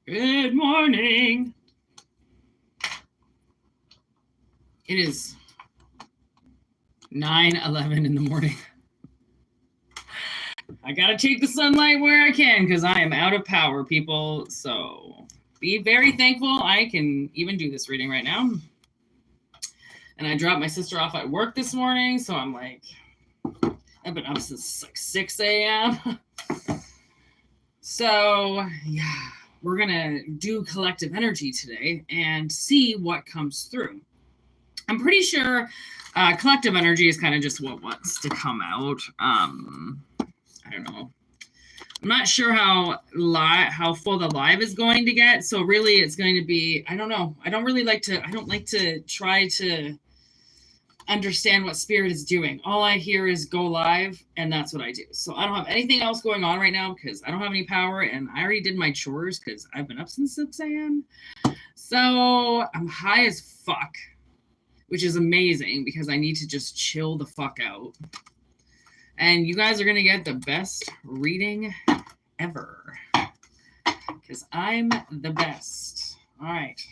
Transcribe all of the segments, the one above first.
Good morning. It is 9:11 in the morning. I gotta take the sunlight where I can because I am out of power, people. So be very thankful I can even do this reading right now. And I dropped my sister off at work this morning, so I'm like, I've been up since like 6 a.m. So yeah, we're gonna do collective energy today and see what comes through. I'm pretty sure collective energy is kind of just what wants to come out. I don't know. I'm not sure how full the live is going to get. So really it's going to be, I don't know. I don't like to try to understand what spirit is doing. All I hear is go live, and that's what I do. So I don't have anything else going on right now because I don't have any power, and I already did my chores because I've been up since 6 a.m. So I'm high as fuck, which is amazing because I need to just chill the fuck out. And you guys are going to get the best reading ever because I'm the best. All right.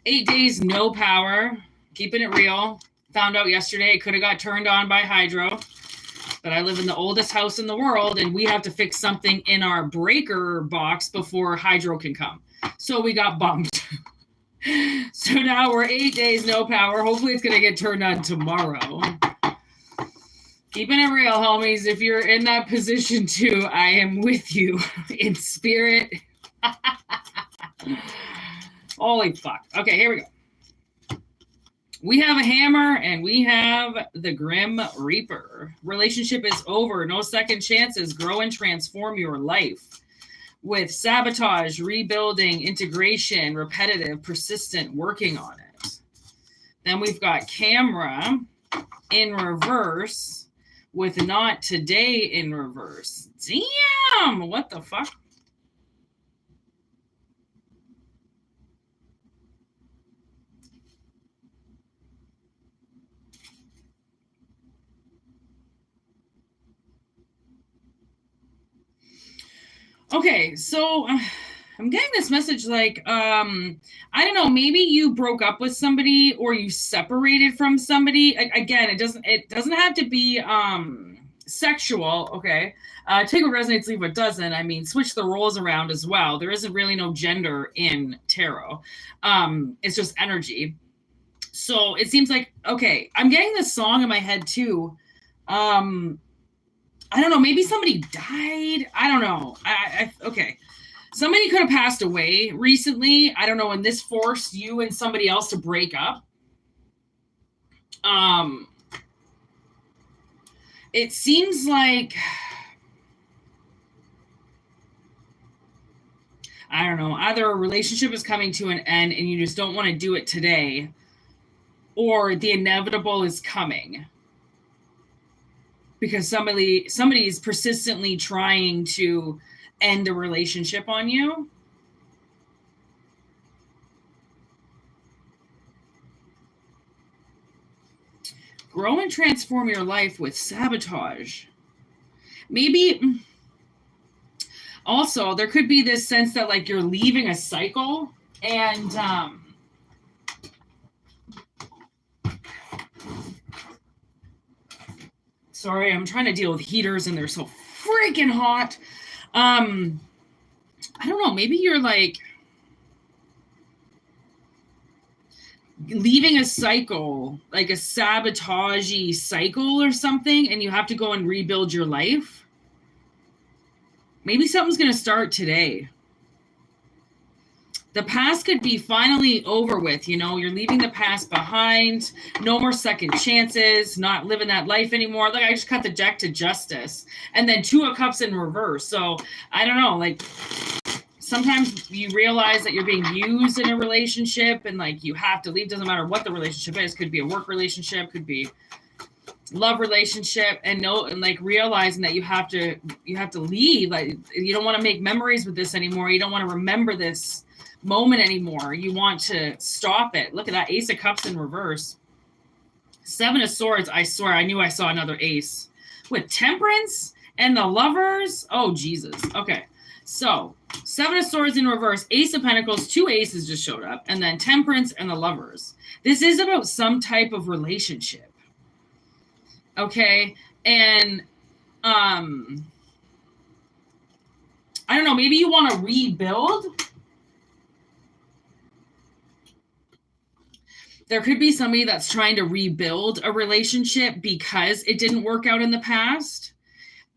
8 days, no power. Keeping it real. Found out yesterday it could have got turned on by hydro. But I live in the oldest house in the world, and we have to fix something in our breaker box before hydro can come. So we got bumped. So now we're 8 days, no power. Hopefully it's going to get turned on tomorrow. Keeping it real, homies. If you're in that position too, I am with you in spirit. Holy fuck. Okay, here we go. We have a hammer and we have the Grim Reaper. Relationship is over. No second chances. Grow and transform your life. With sabotage, rebuilding, integration, repetitive, persistent, working on it. Then we've got camera in reverse with not today in reverse. Damn, what the fuck? Okay, so I'm getting this message like, I don't know, maybe you broke up with somebody or you separated from somebody. Again, it doesn't have to be sexual, okay? Take what resonates, leave what doesn't. I mean, switch the roles around as well. There isn't really no gender in tarot. It's just energy. So it seems like, okay, I'm getting this song in my head too. I don't know, maybe somebody died. I don't know. Okay. Somebody could have passed away recently. I don't know, and this forced you and somebody else to break up. It seems like, I don't know, either a relationship is coming to an end and you just don't want to do it today, or the inevitable is coming. Because somebody is persistently trying to end a relationship on you. Grow and transform your life with sabotage. Maybe also there could be this sense that like you're leaving a cycle and sorry, I'm trying to deal with heaters and they're so freaking hot. I don't know, maybe you're like leaving a cycle, like a sabotagey cycle or something, and you have to go and rebuild your life. Maybe something's going to start today. The past could be finally over with, you know, you're leaving the past behind, no more second chances, not living that life anymore. Like I just cut the deck to justice and then 2 of Cups in reverse. So I don't know, like sometimes you realize that you're being used in a relationship and like you have to leave. Doesn't matter what the relationship is. Could be a work relationship, could be love relationship, and like realizing that you have to leave. Like you don't want to make memories with this anymore. You don't want to remember this moment anymore. You want to stop it. Look at that, Ace of Cups in reverse. 7 of Swords. I swear I knew I saw another ace with Temperance and the Lovers. Oh Jesus. Okay, So, Seven of Swords in reverse, Ace of Pentacles, 2 aces just showed up, and then Temperance and the Lovers. This is about some type of relationship. Okay? And I don't know, maybe you want to rebuild. There could be somebody that's trying to rebuild a relationship because it didn't work out in the past.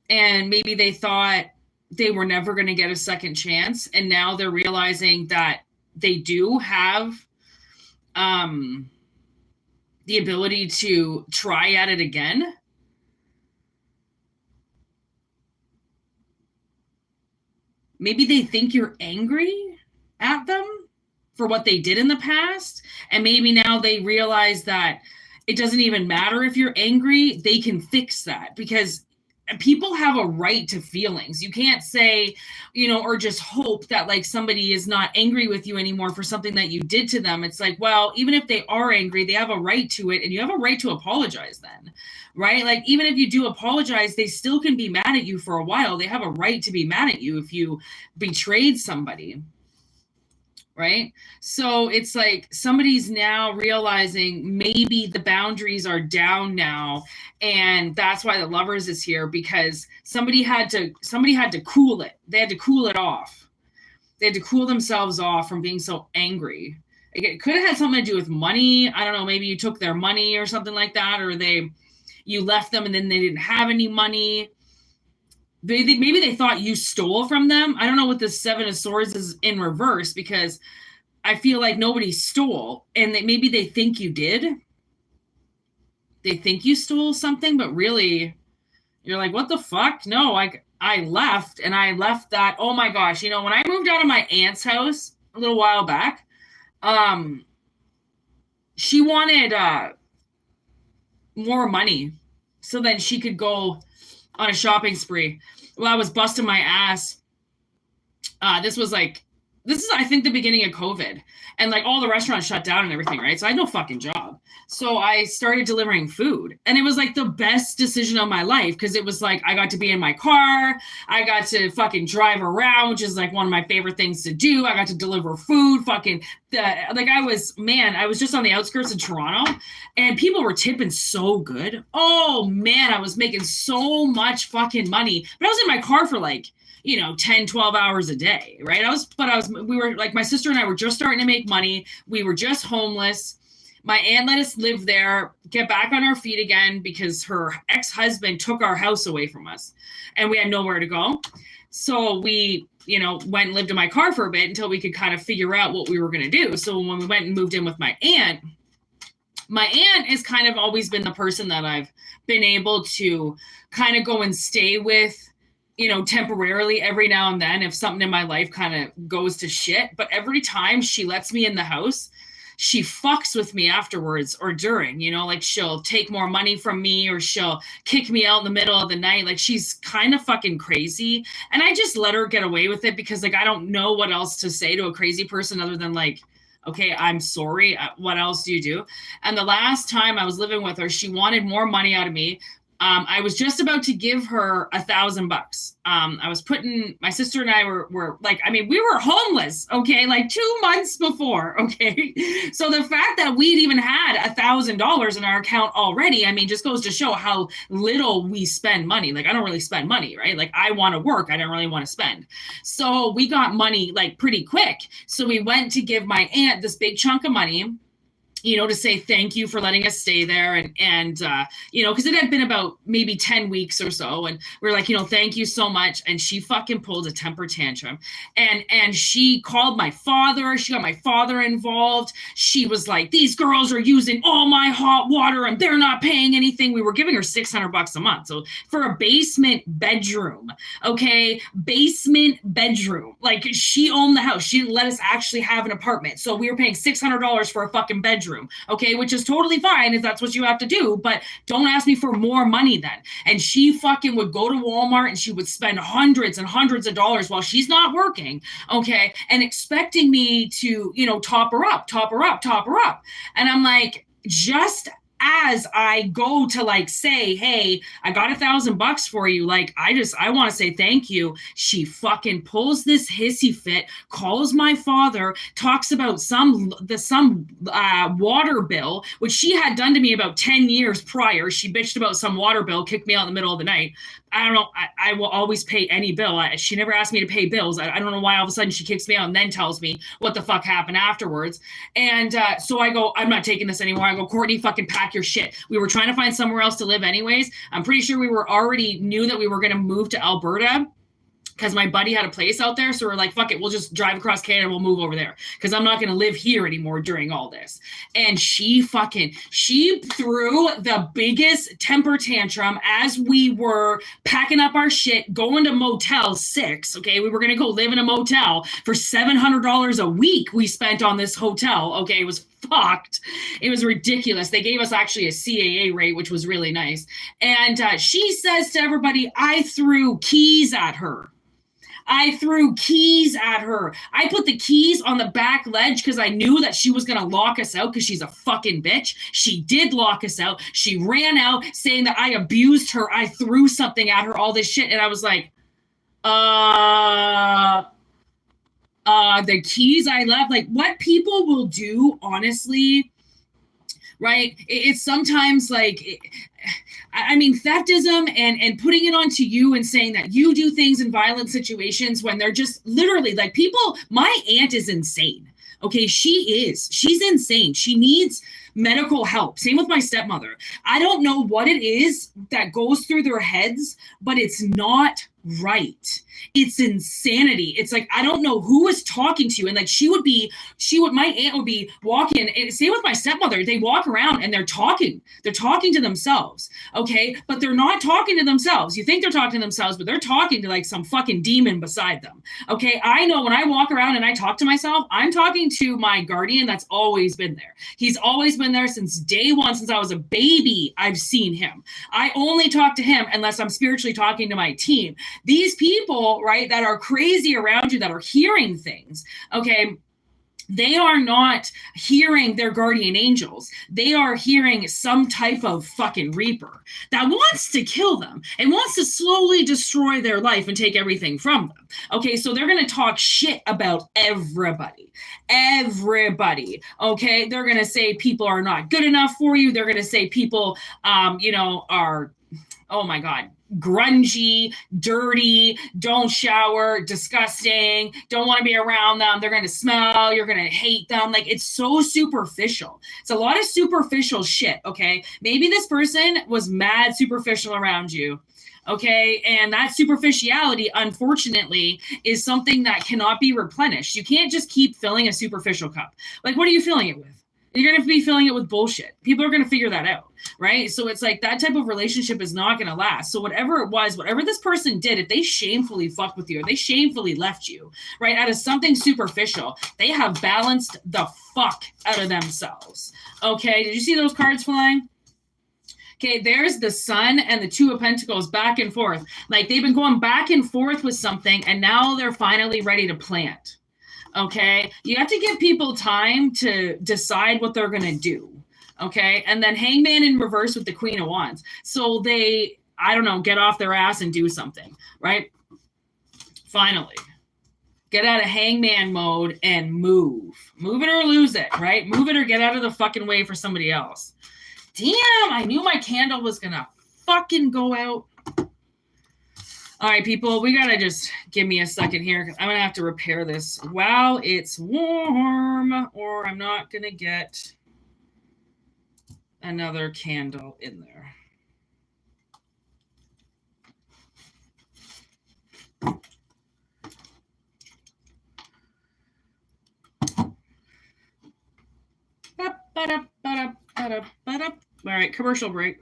And maybe they thought they were never going to get a second chance. And now they're realizing that they do have the ability to try at it again. Maybe they think you're angry at them for what they did in the past. And maybe now they realize that it doesn't even matter if you're angry. They can fix that because people have a right to feelings. You can't say, you know, or just hope that like somebody is not angry with you anymore for something that you did to them. It's like, well, even if they are angry, they have a right to it, and you have a right to apologize then, right? Like, even if you do apologize, they still can be mad at you for a while. They have a right to be mad at you if you betrayed somebody. Right? So it's like somebody's now realizing maybe the boundaries are down now. And that's why the Lovers is here, because somebody had to cool it. They had to cool it off. They had to cool themselves off from being so angry. It could have had something to do with money. I don't know. Maybe you took their money or something like that, or you left them and then they didn't have any money. Maybe they thought you stole from them. I don't know what the Seven of Swords is in reverse, because I feel like nobody stole, and maybe they think you did. They think you stole something, but really you're like, what the fuck? No, I left, and I left that. Oh my gosh. You know, when I moved out of my aunt's house a little while back, she wanted more money so then she could go on a shopping spree. Well, I was busting my ass. This is I think the beginning of COVID, and like all the restaurants shut down and everything, right? So I had no fucking job. So I started delivering food, and it was like the best decision of my life, because it was like I got to be in my car, I got to fucking drive around, which is like one of my favorite things to do. I got to deliver food, I was just on the outskirts of Toronto, and people were tipping so good. Oh man, I was making so much fucking money, but I was in my car for like, 10, 12 hours a day, right? We were like, my sister and I were just starting to make money. We were just homeless. My aunt let us live there, get back on our feet again, because her ex-husband took our house away from us and we had nowhere to go. So we, went and lived in my car for a bit until we could kind of figure out what we were going to do. So when we went and moved in with my aunt has kind of always been the person that I've been able to kind of go and stay with, temporarily every now and then if something in my life kind of goes to shit. But every time she lets me in the house, she fucks with me afterwards or during, like she'll take more money from me, or she'll kick me out in the middle of the night. Like, she's kind of fucking crazy. And I just let her get away with it, because like, I don't know what else to say to a crazy person other than like, okay, I'm sorry. What else do you do? And the last time I was living with her, she wanted more money out of me. I was just about to give her $1,000. I was my sister and I were like, we were homeless, okay, like 2 months before, okay. So the fact that we'd even had $1,000 in our account already, just goes to show how little we spend money. Like, I don't really spend money, right? Like, I want to work, I don't really want to spend. So we got money like pretty quick. So we went to give my aunt this big chunk of money, to say thank you for letting us stay there. And because it had been about maybe 10 weeks or so. And we were like, thank you so much. And she fucking pulled a temper tantrum. And she called my father. She got my father involved. She was like, these girls are using all my hot water and they're not paying anything. We were giving her $600 a month. So for a basement bedroom, okay, like, she owned the house. She didn't let us actually have an apartment. So we were paying $600 for a fucking bedroom. Okay, which is totally fine if that's what you have to do, but don't ask me for more money then. And she fucking would go to Walmart and she would spend hundreds and hundreds of dollars while she's not working, okay, and expecting me to, top her up. And I'm like, just as I go to like say, hey, I got $1,000 for you. Like, I want to say thank you. She fucking pulls this hissy fit, calls my father, talks about some water bill, which she had done to me about 10 years prior. She bitched about some water bill, kicked me out in the middle of the night. I don't know. I will always pay any bill. She never asked me to pay bills. I don't know why all of a sudden she kicks me out and then tells me what the fuck happened afterwards. And so I go, I'm not taking this anymore. I go, Courtney, fucking pack your shit. We were trying to find somewhere else to live anyways. I'm pretty sure we were already knew that we were going to move to Alberta because my buddy had a place out there. So we're like, fuck it, we'll just drive across Canada, we'll move over there because I'm not going to live here anymore during all this. And she threw the biggest temper tantrum as we were packing up our shit, going to Motel 6. Okay, we were going to go live in a motel for $700 a week we spent on this hotel. Okay, it was fucked. It was ridiculous. They gave us actually a CAA rate, which was really nice. And she says to everybody, I threw keys at her. I threw keys at her. I put the keys on the back ledge because I knew that she was going to lock us out because she's a fucking bitch. She did lock us out. She ran out saying that I abused her. I threw something at her, all this shit. And I was like, the keys I left. Like, what people will do, honestly, right? It's sometimes like... I mean, theftism and putting it onto you and saying that you do things in violent situations when they're just literally like people. My aunt is insane. Okay, she's insane. She needs medical help. Same with my stepmother. I don't know what it is that goes through their heads, but it's not right. It's insanity. It's like, I don't know who is talking to you. And like, my aunt would be walking, and same with my stepmother. They walk around and they're talking to themselves. Okay. But they're not talking to themselves. You think they're talking to themselves, but they're talking to like some fucking demon beside them. Okay. I know when I walk around and I talk to myself, I'm talking to my guardian that's always been there. He's always been there since day one, since I was a baby. I've seen him. I only talk to him unless I'm spiritually talking to my team. These people, right, that are crazy around you, that are hearing things, okay, they are not hearing their guardian angels. They are hearing some type of fucking reaper that wants to kill them and wants to slowly destroy their life and take everything from them. Okay, so they're going to talk shit about everybody. Okay, they're going to say people are not good enough for you. They're going to say people, are, oh my God, grungy, dirty, don't shower, disgusting, don't want to be around them, they're going to smell, you're going to hate them. Like, it's so superficial. It's a lot of superficial shit, okay? Maybe this person was mad superficial around you, okay? And that superficiality, unfortunately, is something that cannot be replenished. You can't just keep filling a superficial cup. Like, what are you filling it with? You're going to be filling it with bullshit. People are going to figure that out, right? So it's like that type of relationship is not going to last. So whatever it was, whatever this person did, if they shamefully fucked with you or they shamefully left you, right, out of something superficial, they have balanced the fuck out of themselves. Okay, did you see those cards flying? Okay, there's the Sun and the Two of Pentacles back and forth. Like, they've been going back and forth with something, and now they're finally ready to plant. Okay, you have to give people time to decide what they're going to do. Okay, and then Hangman in reverse with the Queen of Wands. So they, I don't know, get off their ass and do something, right? Finally, get out of Hangman mode and move. Move it or lose it, right? Move it or get out of the fucking way for somebody else. Damn, I knew my candle was going to fucking go out. All right, people, we got to just give me a second here because I'm going to have to repair this while it's warm, or I'm not going to get another candle in there. All right, commercial break.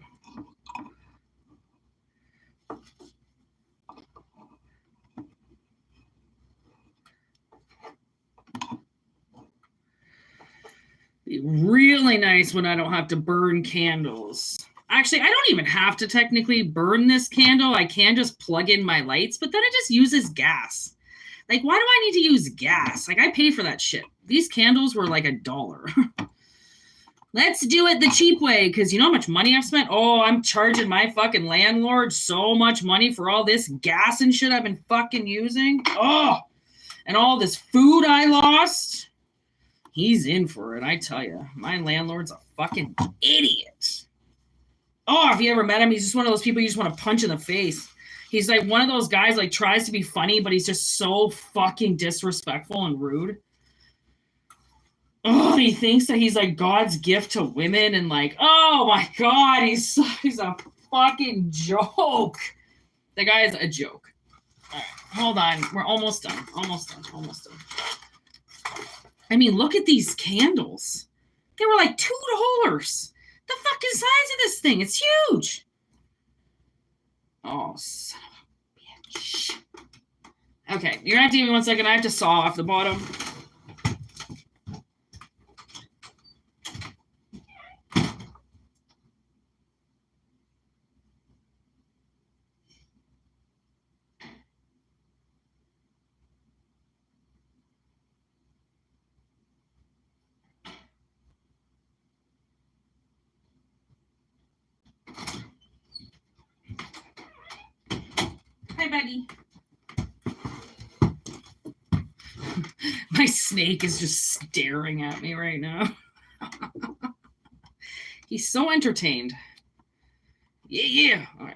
Be really nice when I don't have to burn candles. Actually, I don't even have to technically burn this candle. I can just plug in my lights, but then it just uses gas. Like, why do I need to use gas? Like, I pay for that shit. These candles were like $1. Let's do it the cheap way, because you know how much money I've spent? Oh, I'm charging my fucking landlord so much money for all this gas and shit I've been fucking using. Oh, and all this food I lost. He's in for it, I tell you. My landlord's a fucking idiot. Oh, if you ever met him, he's just one of those people you just want to punch in the face. He's like one of those guys, like, tries to be funny, but he's just so fucking disrespectful and rude. Oh, he thinks that he's like God's gift to women, and like, oh my God, he's a fucking joke. The guy is a joke. All right, hold on. We're almost done. Almost done. I mean, look at these candles. They were like $2. The fucking size of this thing. It's huge. Oh, son of a bitch. Okay, you're gonna have to give me 1 second. I have to saw off the bottom. Hi, buddy. My snake is just staring at me right now. He's so entertained. Yeah. All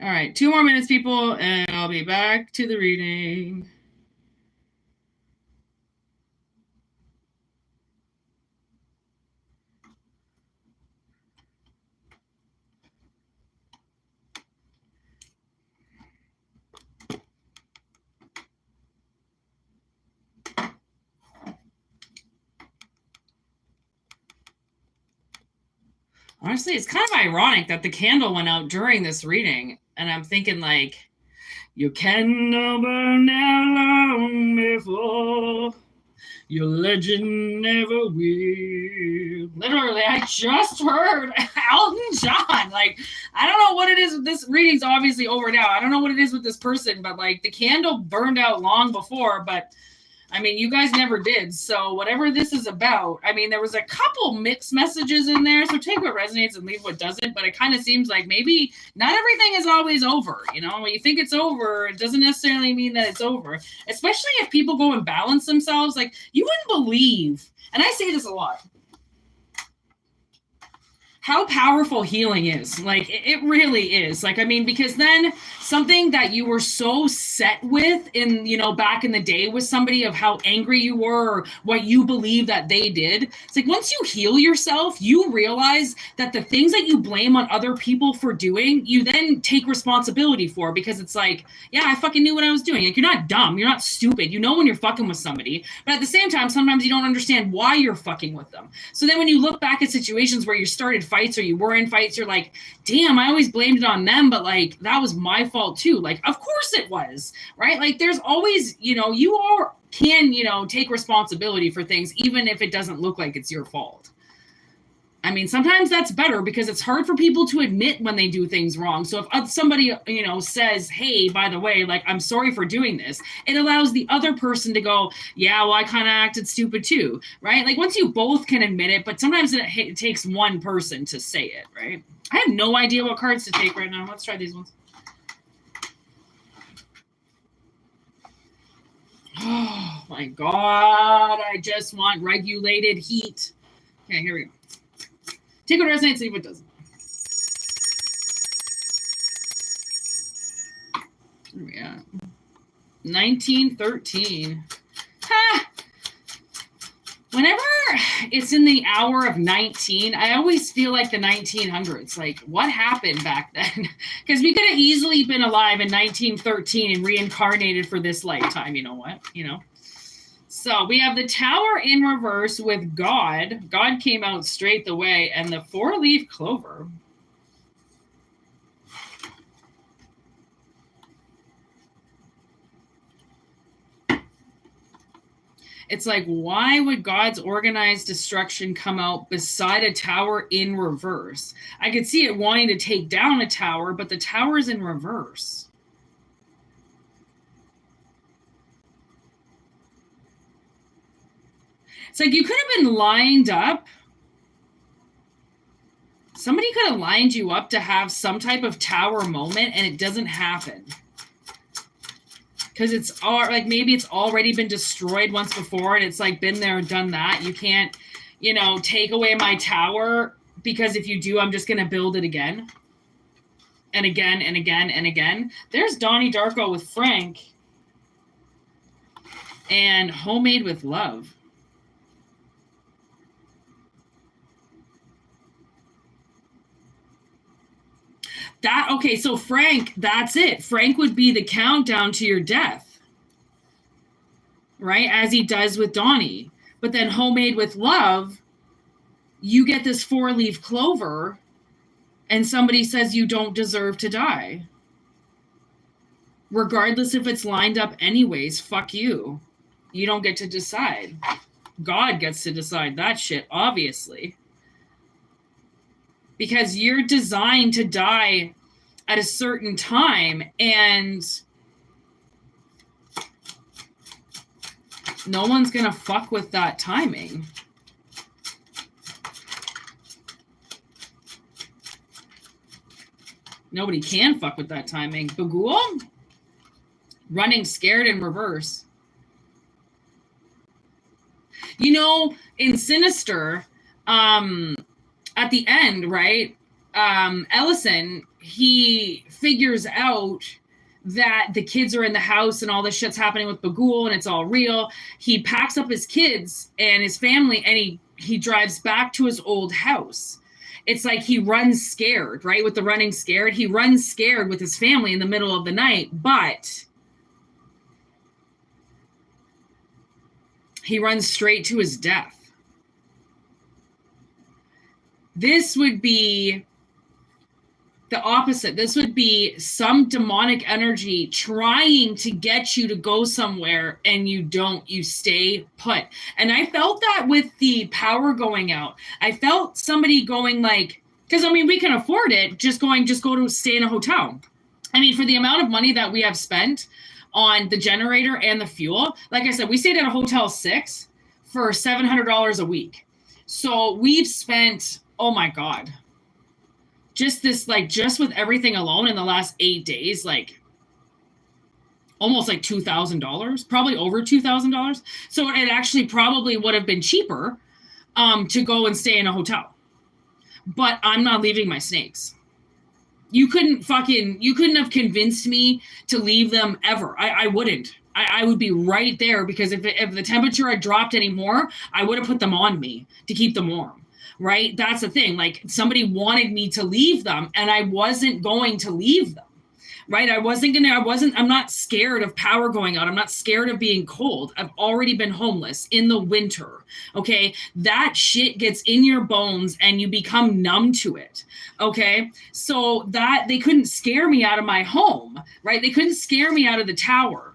right. 2 more minutes, people, and I'll be back to the reading. Honestly, it's kind of ironic that the candle went out during this reading, and I'm thinking, like, your candle burned out long before your legend never will. Literally, I just heard Elton John. Like, I don't know what it is. This reading's obviously over now. I don't know what it is with this person, but like the candle burned out long before, but I mean, you guys never did. So whatever this is about, I mean, there was a couple mixed messages in there. So take what resonates and leave what doesn't. But it kind of seems like maybe not everything is always over. You know, when you think it's over, it doesn't necessarily mean that it's over. Especially if people go and balance themselves. Like, you wouldn't believe, and I say this a lot, how powerful healing is. Like, it really is. Like, I mean, because then something that you were so set with in, you know, back in the day with somebody of how angry you were or what you believe that they did. It's like, once you heal yourself, you realize that the things that you blame on other people for doing, you then take responsibility for, because it's like, yeah, I fucking knew what I was doing. Like, you're not dumb. You're not stupid. You know when you're fucking with somebody. But at the same time, sometimes you don't understand why you're fucking with them. So then when you look back at situations where you started fights or you were in fights, you're like, damn, I always blamed it on them, but like that was my fault too. Like, of course it was, right? Like, there's always, you know, can, you know, take responsibility for things, even if it doesn't look like it's your fault. I mean, sometimes that's better because it's hard for people to admit when they do things wrong. So if somebody, you know, says, hey, by the way, like, I'm sorry for doing this, it allows the other person to go, yeah, well, I kind of acted stupid too, right? Like, once you both can admit it, but sometimes it takes one person to say it, right? I have no idea what cards to take right now. Let's try these ones. Oh my God, I just want regulated heat. Okay, here we go. Take what resonates, leave what doesn't. Where are we at? 1913. Ha! Whenever it's in the hour of 19, I always feel like the 1900s. Like, what happened back then? Because we could have easily been alive in 1913 and reincarnated for this lifetime. You know what? You know? So we have the Tower in reverse with God. God came out straight the way, and the 4-leaf clover. It's like, why would God's organized destruction come out beside a tower in reverse? I could see it wanting to take down a tower, but the tower's in reverse. It's like you could have been lined up Somebody could have lined you up to have some type of tower moment, and it doesn't happen. Because it's all like, maybe it's already been destroyed once before, and it's like been there and done that. You can't, take away my tower, because if you do, I'm just going to build it again. And again, and again, and again. There's Donnie Darko with Frank. And Homemade with Love. Okay, so Frank, that's it. Frank would be the countdown to your death, right? As he does with Donnie. But then Homemade with Love, you get this 4-leaf clover, and somebody says you don't deserve to die. Regardless if it's lined up anyways, fuck you. You don't get to decide. God gets to decide that shit, obviously. Because you're designed to die at a certain time, and no one's gonna fuck with that timing. Nobody can fuck with that timing. Bagul? Running scared in reverse. In Sinister, at the end, right? Ellison, he figures out that the kids are in the house and all this shit's happening with Bagul and it's all real. He packs up his kids and his family, and he drives back to his old house. It's like he runs scared, right? With the running scared. He runs scared with his family in the middle of the night, but he runs straight to his death. This would be the opposite. This would be some demonic energy trying to get you to go somewhere, and you don't. You stay put. And I felt that with the power going out. I felt somebody going like, because we can afford it, just go to stay in a hotel. For the amount of money that we have spent on the generator and the fuel, like I said, we stayed at a Hotel 6 for $700 a week. So we've spent, oh my God, just with everything alone in the last 8 days, almost $2,000, probably over $2,000. So it actually probably would have been cheaper to go and stay in a hotel. But I'm not leaving my snakes. You couldn't have convinced me to leave them ever. I wouldn't. I would be right there, because if the temperature had dropped anymore, I would have put them on me to keep them warm. Right? That's the thing. Somebody wanted me to leave them, and I wasn't going to leave them. Right? I'm not scared of power going out. I'm not scared of being cold. I've already been homeless in the winter. Okay? That shit gets in your bones and you become numb to it. Okay? So that they couldn't scare me out of my home, right? They couldn't scare me out of the tower.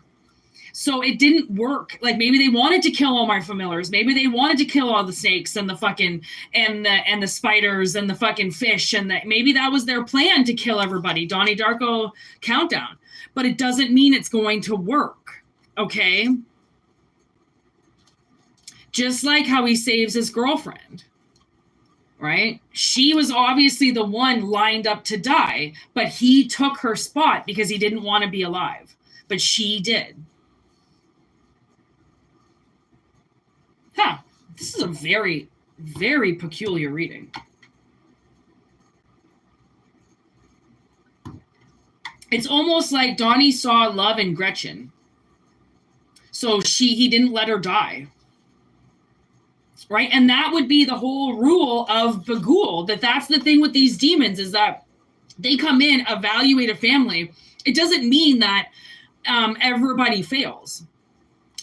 So it didn't work. Maybe they wanted to kill all my familiars. Maybe they wanted to kill all the snakes and the fucking and the spiders and the fucking fish, and maybe that was their plan, to kill everybody. Donnie Darko countdown. But it doesn't mean it's going to work. Okay? Just like how he saves his girlfriend. Right? She was obviously the one lined up to die, but he took her spot because he didn't want to be alive. But she did. This is a very, very peculiar reading. It's almost like Donnie saw love in Gretchen. So he didn't let her die. Right? And that would be the whole rule of Bagul. That's the thing with these demons, is that they come in, evaluate a family. It doesn't mean that everybody fails.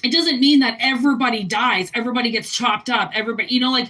It doesn't mean that everybody dies, everybody gets chopped up, everybody, when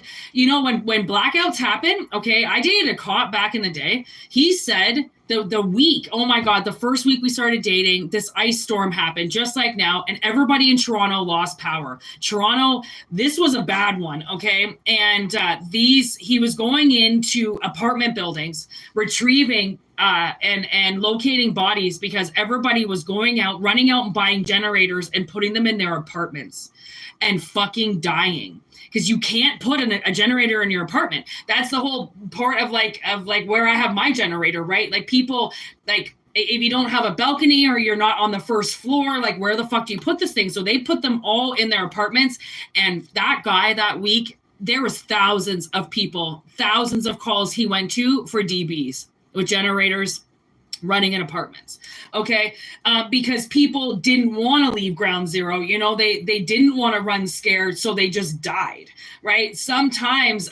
blackouts happen, okay, I dated a cop back in the day. He said the week, oh my God, the first week we started dating, this ice storm happened, just like now, and everybody in Toronto lost power. Toronto, this was a bad one, okay? And he was going into apartment buildings, retrieving and locating bodies, because everybody was running out and buying generators and putting them in their apartments and fucking dying. because you can't put a generator in your apartment. That's the whole part of like where I have my generator, right? Like people, like if you don't have a balcony or you're not on the first floor, like where the fuck do you put this thing? So they put them all in their apartments. And that guy that week, there was thousands of people, thousands of calls he went to for DBs with generators running in apartments. Okay. Because people didn't want to leave ground zero. You know, they didn't want to run scared. So they just died. Right. Sometimes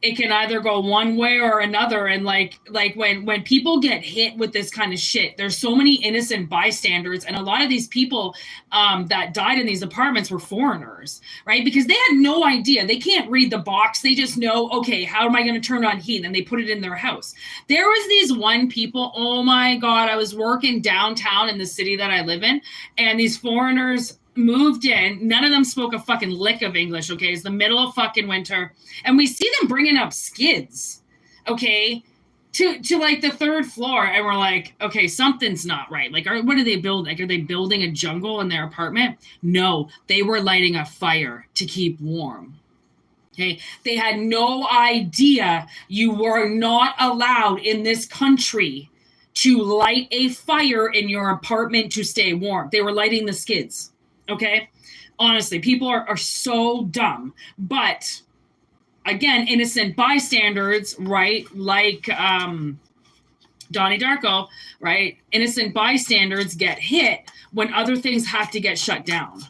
it can either go one way or another. And like when people get hit with this kind of shit, there's so many innocent bystanders. And a lot of these people that died in these apartments were foreigners, right? Because they had no idea. They can't read the box. They just know, okay, how am I going to turn on heat? And they put it in their house. There was these one people, oh my God, I was working downtown in the city that I live in, and these foreigners moved in. None of them spoke a fucking lick of English. Okay. It's the middle of fucking winter. And we see them bringing up skids. Okay. To like the third floor. And we're like, okay, something's not right. Like, what are they building? Like, are they building a jungle in their apartment? No, they were lighting a fire to keep warm. Okay. They had no idea you were not allowed in this country to light a fire in your apartment to stay warm. They were lighting the skids. Okay. Honestly, people are so dumb. But again, innocent bystanders, right? Like Donnie Darko, right? Innocent bystanders get hit when other things have to get shut down.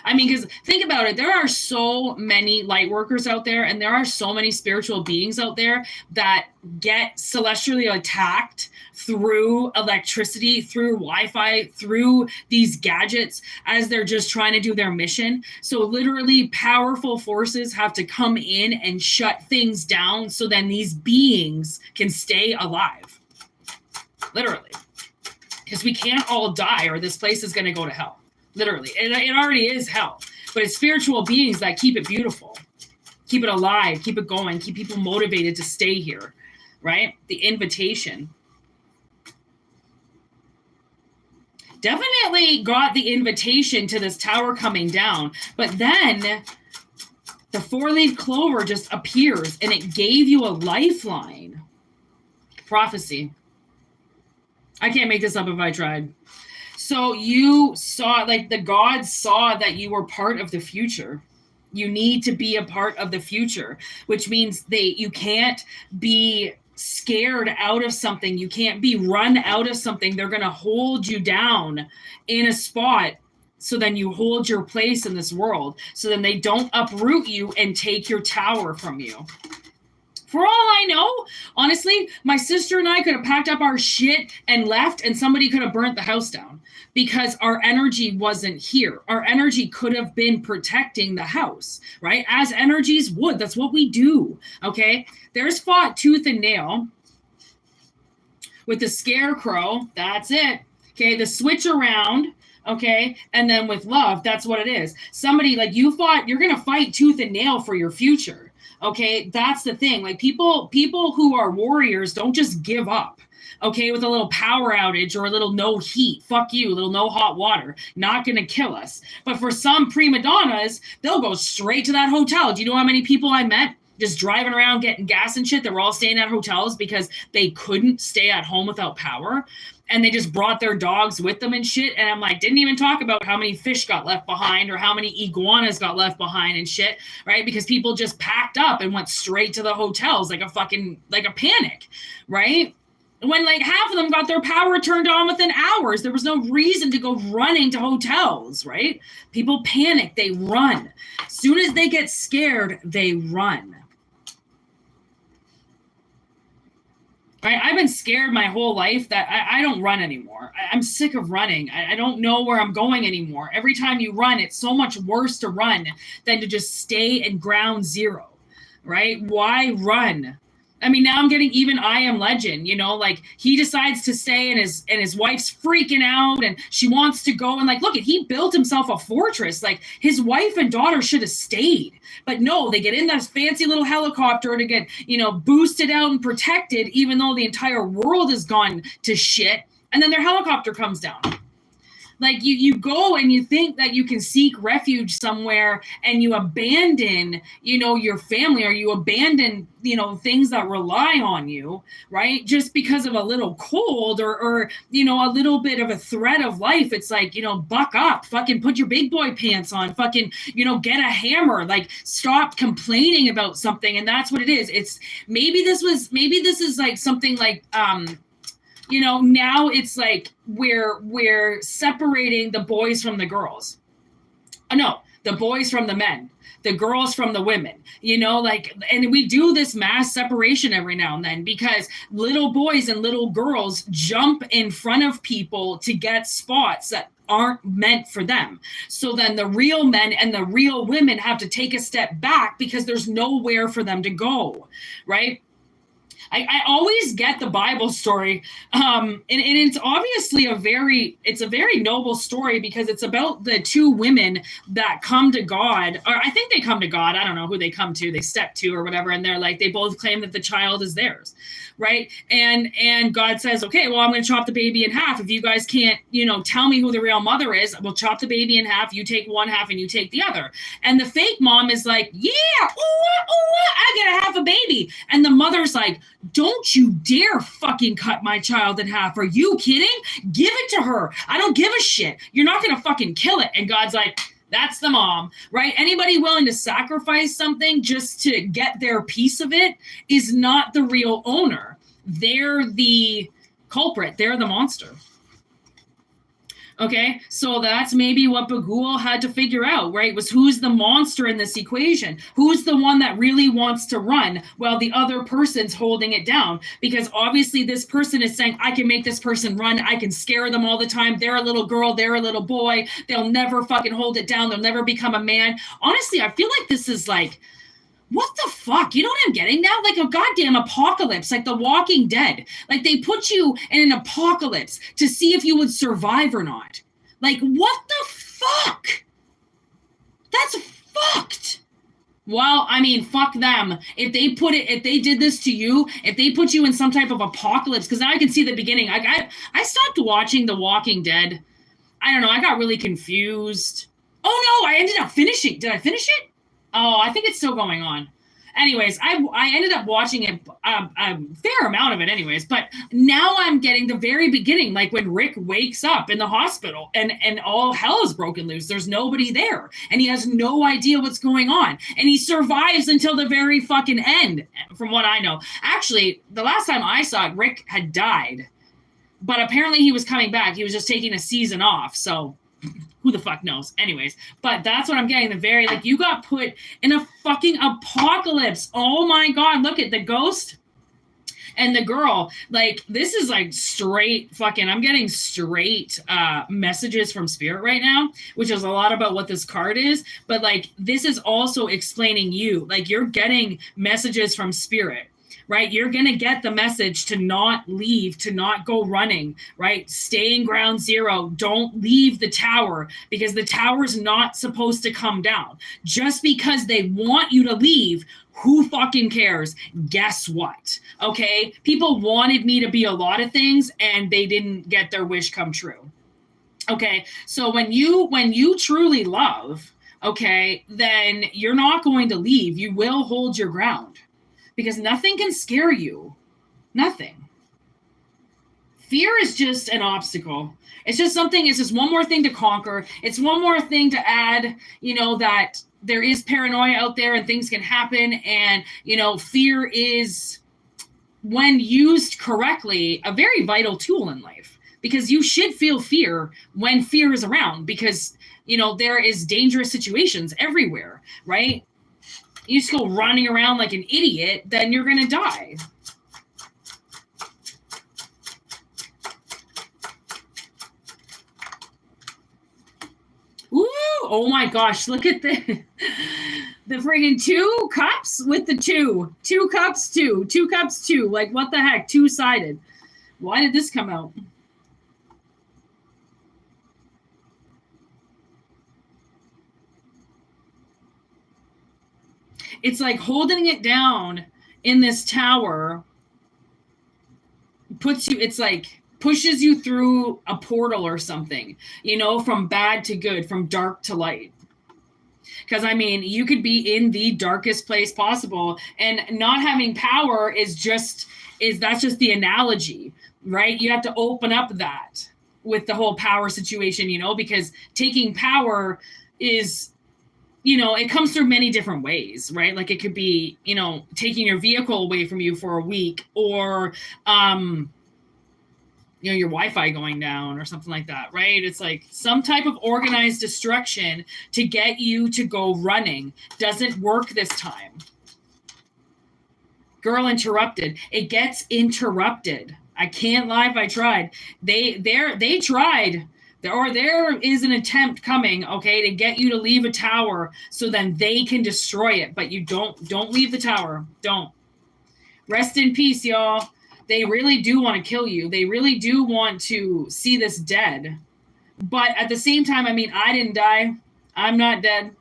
I mean, because think about it. There are so many light workers out there, and there are so many spiritual beings out there that get celestially attacked through electricity, through Wi-Fi, through these gadgets as they're just trying to do their mission. So literally powerful forces have to come in and shut things down so then these beings can stay alive. Literally. Because we can't all die or this place is going to go to hell. Literally. And it already is hell. But it's spiritual beings that keep it beautiful. Keep it alive. Keep it going. Keep people motivated to stay here. Right? The invitation. Definitely got the invitation to this tower coming down. But then the 4-leaf clover just appears and it gave you a lifeline. Prophecy. I can't make this up if I tried. So you saw, like the gods saw that you were part of the future. You need to be a part of the future, which means you can't be scared out of something. You can't be run out of something. They're going to hold you down in a spot. So then you hold your place in this world. So then they don't uproot you and take your tower from you. For all I know, honestly, my sister and I could have packed up our shit and left, and somebody could have burnt the house down because our energy wasn't here. Our energy could have been protecting the house, right? As energies would. That's what we do, okay? There's fought tooth and nail with the scarecrow. That's it, okay? The switch around, okay? And then with love, that's what it is. Somebody, like you're going to fight tooth and nail for your future. Okay, that's the thing. Like people who are warriors don't just give up. Okay, with a little power outage or a little no heat. Fuck you, a little no hot water. Not gonna kill us. But for some prima donnas, they'll go straight to that hotel. Do you know how many people I met just driving around getting gas and shit that were all staying at hotels because they couldn't stay at home without power? And they just brought their dogs with them and shit. And I'm like, didn't even talk about how many fish got left behind or how many iguanas got left behind and shit, right? Because people just packed up and went straight to the hotels like a panic, right? When like half of them got their power turned on within hours. There was no reason to go running to hotels, right? People panic, they run. As soon as they get scared, they run. Right? I've been scared my whole life that I don't run anymore. I'm sick of running. I don't know where I'm going anymore. Every time you run, it's so much worse to run than to just stay in ground zero, right? Why run? I mean, now I'm getting even I Am Legend, you know, like he decides to stay and his wife's freaking out and she wants to go and like, look, he built himself a fortress. Like his wife and daughter should have stayed, but no, they get in this fancy little helicopter to get, you know, boosted out and protected, even though the entire world has gone to shit. And then their helicopter comes down. Like you go and you think that you can seek refuge somewhere, and you abandon, your family, or you abandon, things that rely on you, right? Just because of a little cold, or a little bit of a threat of life. It's like, buck up, fucking put your big boy pants on, fucking, get a hammer, like stop complaining about something. And that's what it is. It's maybe this is like something like, now it's like we're separating the boys from the girls. No, the boys from the men, the girls from the women, and we do this mass separation every now and then because little boys and little girls jump in front of people to get spots that aren't meant for them. So then the real men and the real women have to take a step back because there's nowhere for them to go, right? I always get the Bible story, and it's obviously a very noble story because it's about the two women that come to God, or I think they come to God. I don't know who they come to. They step to or whatever, and they're like, they both claim that the child is theirs, right? And God says, okay, well, I'm going to chop the baby in half. If you guys can't, tell me who the real mother is, we'll chop the baby in half. You take one half and you take the other. And the fake mom is like, yeah, I get a half a baby. And the mother's like, don't you dare fucking cut my child in half. Are you kidding? Give it to her. I don't give a shit. You're not going to fucking kill it. And God's like, that's the mom, right? Anybody willing to sacrifice something just to get their piece of it is not the real owner. They're the culprit. They're the monster. Okay, so that's maybe what Bagul had to figure out, right? Was who's the monster in this equation? Who's the one that really wants to run while the other person's holding it down? Because obviously this person is saying, I can make this person run. I can scare them all the time. They're a little girl. They're a little boy. They'll never fucking hold it down. They'll never become a man. Honestly, I feel like this is like, what the fuck? You know what I'm getting now? Like a goddamn apocalypse, like The Walking Dead. Like they put you in an apocalypse to see if you would survive or not. Like, what the fuck? That's fucked. Well, I mean, fuck them. If they did this to you, if they put you in some type of apocalypse, because now I can see the beginning. I stopped watching The Walking Dead. I don't know. I got really confused. Oh no, I ended up finishing. Did I finish it? Oh, I think it's still going on. Anyways, I ended up watching it, a fair amount of it anyways, but now I'm getting the very beginning, like when Rick wakes up in the hospital and all hell is broken loose. There's nobody there and he has no idea what's going on and he survives until the very fucking end, from what I know. Actually, the last time I saw it, Rick had died, but apparently he was coming back. He was just taking a season off, so who the fuck knows? Anyways, but that's what I'm getting. Like you got put in a fucking apocalypse. Oh my God. Look at the ghost and the girl. Like this is like straight fucking, I'm getting straight messages from spirit right now, which is a lot about what this card is. But like, this is also explaining you, like you're getting messages from spirit. Right? You're going to get the message to not leave, to not go running, right? Stay in ground zero. Don't leave the tower because the tower's not supposed to come down. Just because they want you to leave, who fucking cares? Guess what? Okay? People wanted me to be a lot of things and they didn't get their wish come true. Okay? So when you truly love, okay, then you're not going to leave. You will hold your ground. Because nothing can scare you. Nothing. Fear is just an obstacle. It's just one more thing to conquer. It's one more thing to add, that there is paranoia out there and things can happen. And, fear is, when used correctly, a very vital tool in life. Because you should feel fear when fear is around. Because, there is dangerous situations everywhere, right? You just go running around like an idiot, then you're going to die. Ooh, oh my gosh, look at the friggin' 2 cups with the 2. 2 cups, 2. 2 cups, 2. Like, what the heck? 2-sided. Why did this come out? It's like holding it down in this tower puts you, it's like, pushes you through a portal or something, you know, from bad to good, from dark to light. Because, I mean, you could be in the darkest place possible, and not having power that's just the analogy, right? You have to open up that with the whole power situation, you know, because taking power is, you know, it comes through many different ways, right? Like it could be, you know, taking your vehicle away from you for a week, or, you know, your Wi-Fi going down or something like that, right? It's like some type of organized destruction to get you to go running. Doesn't work this time. Girl interrupted. It gets interrupted. I can't lie if I tried. They tried. There is an attempt coming, okay, to get you to leave a tower so then they can destroy it. But you don't leave the tower. Don't. Rest in peace, y'all. They really do want to kill you. They really do want to see this dead. But at the same time, I mean, I didn't die. I'm not dead.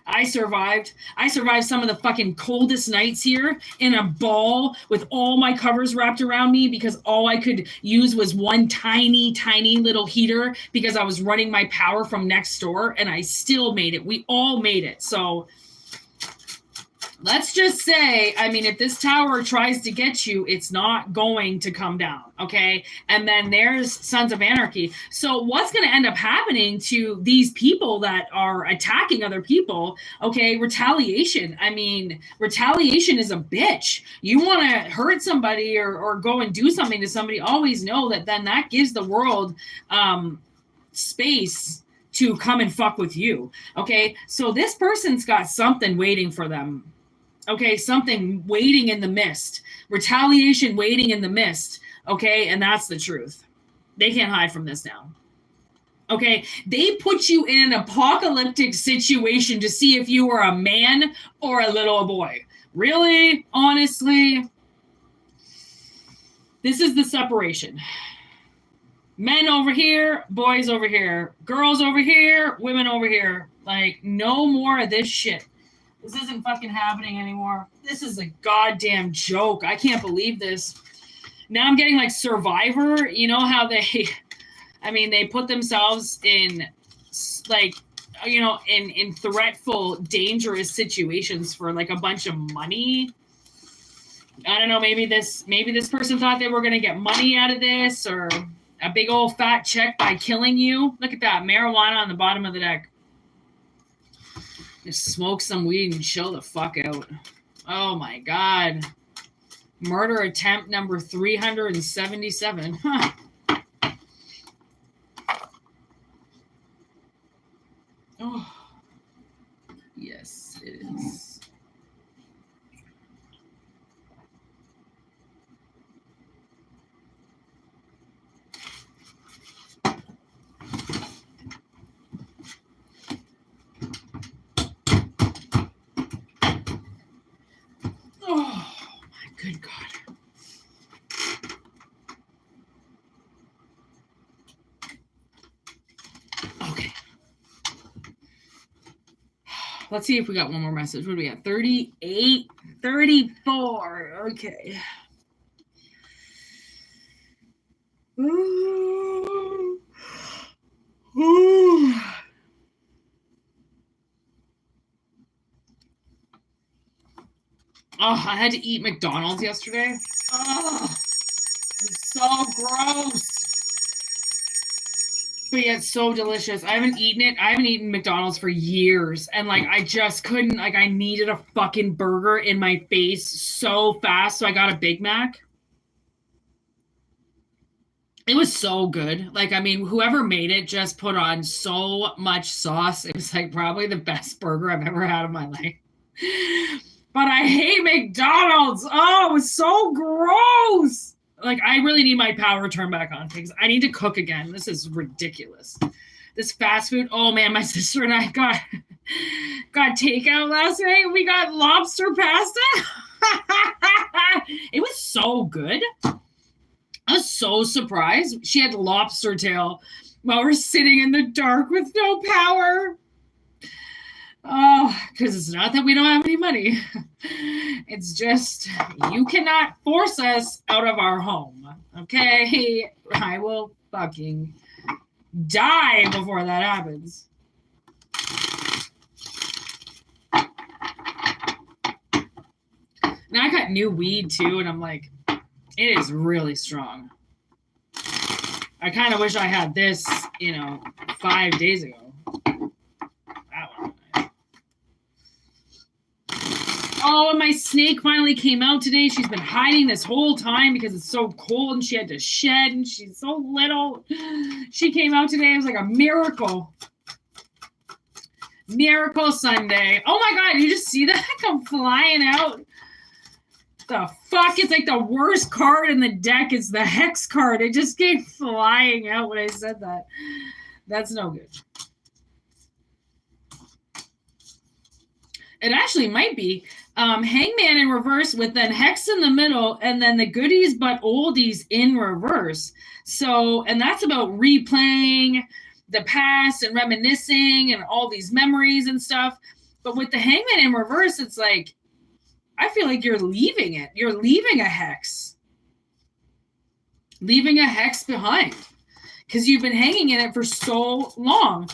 I survived. I survived some of the fucking coldest nights here in a ball with all my covers wrapped around me because all I could use was one tiny, tiny little heater because I was running my power from next door, and I still made it. We all made it. So let's just say, I mean, if this tower tries to get you, it's not going to come down, okay? And then there's Sons of Anarchy. So what's going to end up happening to these people that are attacking other people, okay? Retaliation. I mean, retaliation is a bitch. You want to hurt somebody or go and do something to somebody, always know that then that gives the world space to come and fuck with you, okay? So this person's got something waiting for them. Okay, something waiting in the mist. Retaliation waiting in the mist. Okay, and that's the truth. They can't hide from this now. Okay, they put you in an apocalyptic situation to see if you were a man or a little boy. Really? Honestly? This is the separation. Men over here, boys over here, girls over here, women over here. Like, no more of this shit. This isn't fucking happening anymore. This is a goddamn joke. I can't believe this. Now I'm getting like Survivor. You know how they put themselves in like, you know, in threatful, dangerous situations for like a bunch of money. I don't know. Maybe this person thought they were going to get money out of this, or a big old fat check by killing you. Look at that. Marijuana on the bottom of the deck. Just smoke some weed and chill the fuck out. Oh my God. Murder attempt number 377. Huh. Oh. Yes, it is. Oh, my good God. Okay. Let's see if we got one more message. What do we got? 38, 34. Okay. Ooh. Ooh. Oh, I had to eat McDonald's yesterday. Oh, it's so gross. But yet so delicious. I haven't eaten McDonald's for years. And like, I just couldn't, like, I needed a fucking burger in my face so fast. So I got a Big Mac. It was so good. Like, I mean, whoever made it just put on so much sauce. It was like probably the best burger I've ever had in my life. But I hate McDonald's. Oh, it was so gross. Like, I really need my power turned back on because I need to cook again. This is ridiculous. This fast food. Oh, man, my sister and I got takeout last night. We got lobster pasta. It was so good. I was so surprised. She had lobster tail while we're sitting in the dark with no power. Oh, because it's not that we don't have any money. It's just, you cannot force us out of our home. Okay? I will fucking die before that happens. Now I got new weed too, and I'm like, it is really strong. I kind of wish I had this, 5 days ago. That one. Oh, and my snake finally came out today. She's been hiding this whole time because it's so cold and she had to shed and she's so little. She came out today. It was like a miracle. Miracle Sunday. Oh my God, you just see that come flying out? The fuck? It's like the worst card in the deck. It's the hex card. It just came flying out when I said that. That's no good. It actually might be Hangman in reverse with then hex in the middle and then the goodies but oldies in reverse. So, and that's about replaying the past and reminiscing and all these memories and stuff. But with the Hangman in reverse, it's like, I feel like you're leaving it. You're leaving a hex. Leaving a hex behind. Because you've been hanging in it for so long.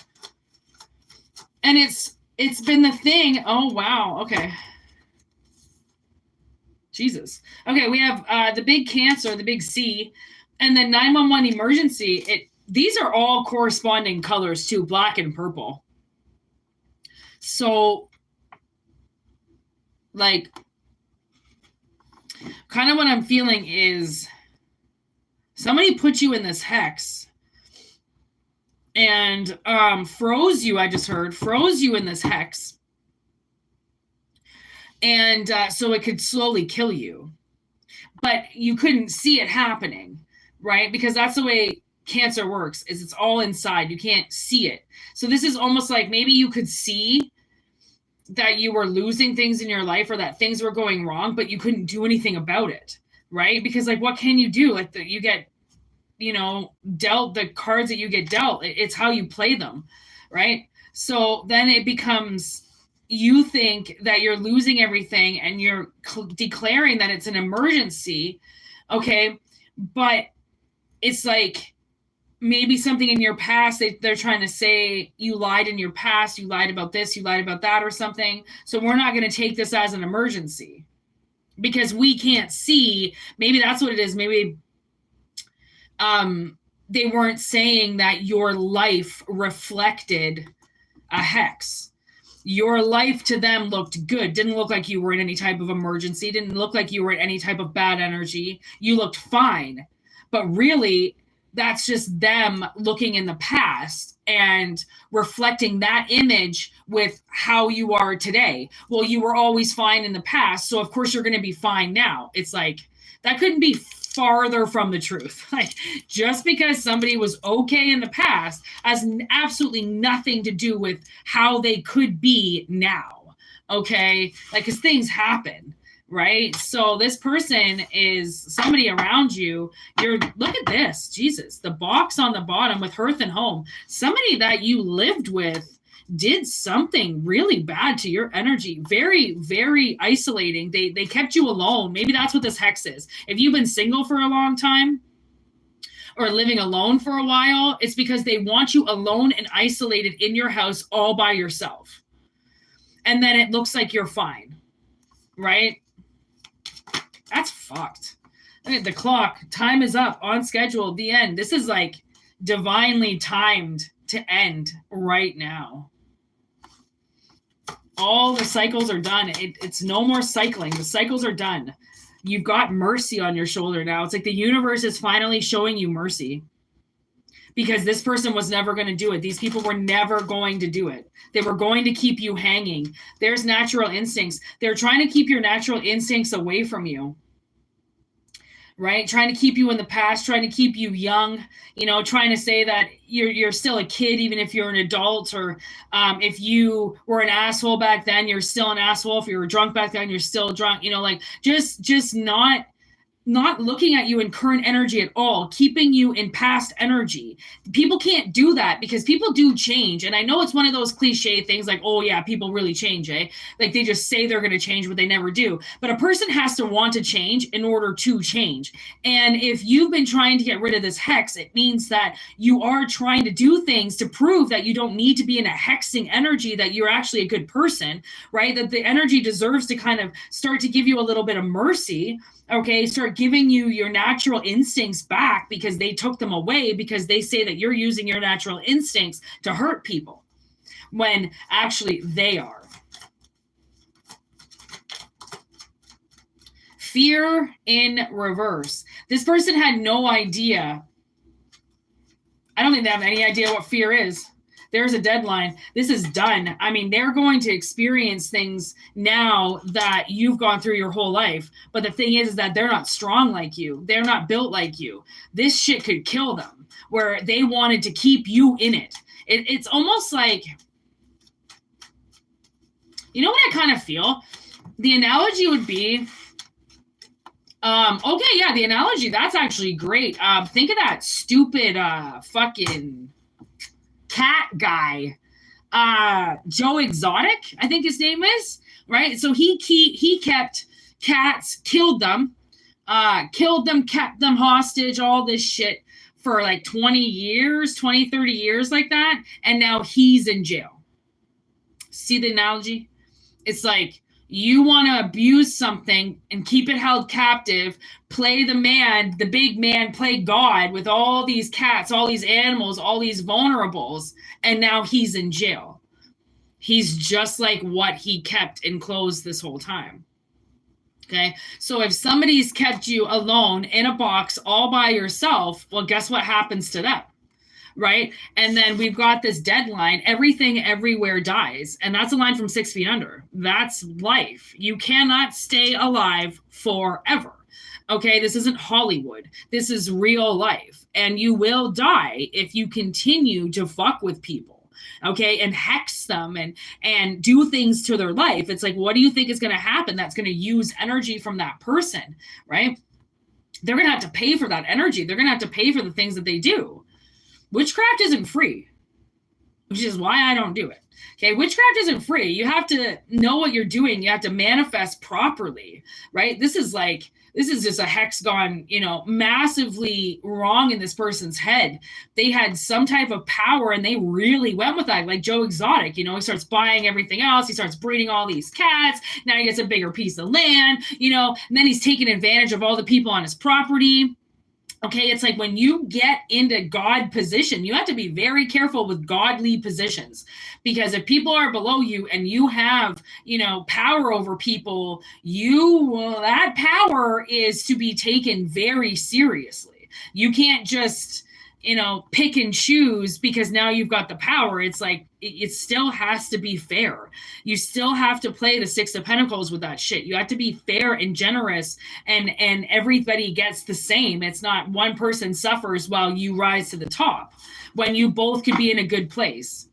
And it's been the thing. Oh, wow. Okay. Jesus. Okay, we have the big Cancer, the big C, and then 911 emergency. These are all corresponding colors too, black and purple. So, like, kind of what I'm feeling is somebody put you in this hex and froze you, I just heard, froze you in this hex. And so it could slowly kill you. But you couldn't see it happening, right? Because that's the way Cancer works, is it's all inside. You can't see it. So this is almost like maybe you could see that you were losing things in your life or that things were going wrong, but you couldn't do anything about it, right? Because like, what can you do? Like you get, dealt the cards that you get dealt. It's how you play them, right? So then it becomes, you think that you're losing everything and you're declaring that it's an emergency, okay? But it's like, maybe something in your past, they're trying to say you lied in your past, you lied about this, you lied about that or something. So we're not going to take this as an emergency because we can't see. Maybe that's what it is. Maybe they weren't saying that your life reflected a hex. Your life to them looked good. Didn't look like you were in any type of emergency. Didn't look like you were in any type of bad energy. You looked fine. But really, that's just them looking in the past and reflecting that image with how you are today. Well, you were always fine in the past, so of course you're going to be fine now. It's like, that couldn't be farther from the truth. Like, just because somebody was okay in the past has absolutely nothing to do with how they could be now. Okay? Like, because things happen. Right? So this person is somebody around you. Look at this, Jesus, the box on the bottom with hearth and home. Somebody that you lived with did something really bad to your energy. Very, very isolating. They kept you alone. Maybe that's what this hex is. If you've been single for a long time or living alone for a while, it's because they want you alone and isolated in your house all by yourself. And then it looks like you're fine. Right? That's fucked. Look at the clock. Time is up. On schedule. The end. This is like divinely timed to end right now. All the cycles are done. It's no more cycling. The cycles are done. You've got mercy on your shoulder now. It's like the universe is finally showing you mercy. Because this person was never going to do it. These people were never going to do it. They were going to keep you hanging. There's natural instincts. They're trying to keep your natural instincts away from you. Right? Trying to keep you in the past, trying to keep you young, trying to say that you're still a kid, even if you're an adult, or if you were an asshole back then, you're still an asshole. If you were drunk back then, you're still drunk, just not not looking at you in current energy at all, keeping you in past energy. People can't do that because people do change. And I know it's one of those cliche things like, oh yeah, people really change, eh? Like they just say they're going to change, but they never do. But a person has to want to change in order to change. And if you've been trying to get rid of this hex, it means that you are trying to do things to prove that you don't need to be in a hexing energy, that you're actually a good person, right? That the energy deserves to kind of start to give you a little bit of mercy. Okay, start giving you your natural instincts back because they took them away because they say that you're using your natural instincts to hurt people when actually they are. Fear in reverse. This person had no idea. I don't think they have any idea what fear is. There's a deadline. This is done. I mean, they're going to experience things now that you've gone through your whole life. But the thing is that they're not strong like you. They're not built like you. This shit could kill them, where they wanted to keep you in it. It's almost like, you know what I kind of feel? The analogy would be, okay, yeah, the analogy, that's actually great. Think of that stupid fucking cat guy, Joe Exotic, I think his name is, right? So he kept cats, killed them, kept them hostage, all this shit for like 20 years, 20, 30 years like that. And now he's in jail. See the analogy? It's like, you want to abuse something and keep it held captive, play the man, the big man, play God with all these cats, all these animals, all these vulnerables, and now he's in jail. He's just like what he kept enclosed this whole time. Okay, so if somebody's kept you alone in a box all by yourself, well, guess what happens to them? Right? And then we've got this deadline. Everything everywhere dies. And that's a line from 6 Feet Under. That's life. You cannot stay alive forever. Okay? This isn't Hollywood. This is real life. And you will die if you continue to fuck with people. Okay? And hex them and do things to their life. It's like, what do you think is going to happen that's going to use energy from that person? Right? They're going to have to pay for that energy. They're going to have to pay for the things that they do. Witchcraft isn't free, which is why I don't do it. Okay, witchcraft isn't free. You have to know what you're doing. You have to manifest properly, right? This is just a hex gone, massively wrong in this person's head. They had some type of power and they really went with that. Like Joe Exotic, he starts buying everything else. He starts breeding all these cats. Now he gets a bigger piece of land, and then he's taking advantage of all the people on his property. Okay, it's like when you get into God position, you have to be very careful with godly positions, because if people are below you and you have, power over people, that power is to be taken very seriously. You can't just, pick and choose because now you've got the power. It's like, it still has to be fair. You still have to play the 6 of Pentacles with that shit. You have to be fair and generous, and everybody gets the same. It's not one person suffers while you rise to the top, when you both could be in a good place.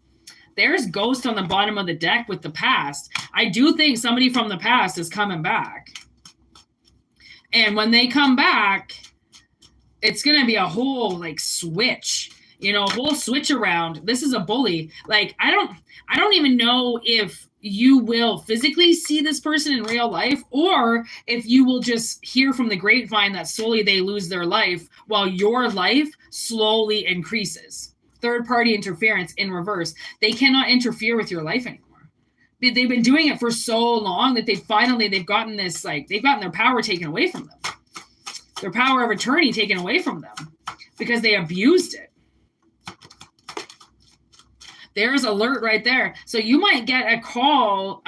There's Ghost on the bottom of the deck with the past. I do think somebody from the past is coming back. And when they come back, it's going to be a whole switch, a whole switch around. This is a bully. Like, I don't even know if you will physically see this person in real life, or if you will just hear from the grapevine that slowly they lose their life while your life slowly increases. Third party interference in reverse. They cannot interfere with your life anymore. They've been doing it for so long that they've gotten this, they've gotten their power taken away from them. Their power of attorney taken away from them because they abused it. There's alert right there. So you might get a call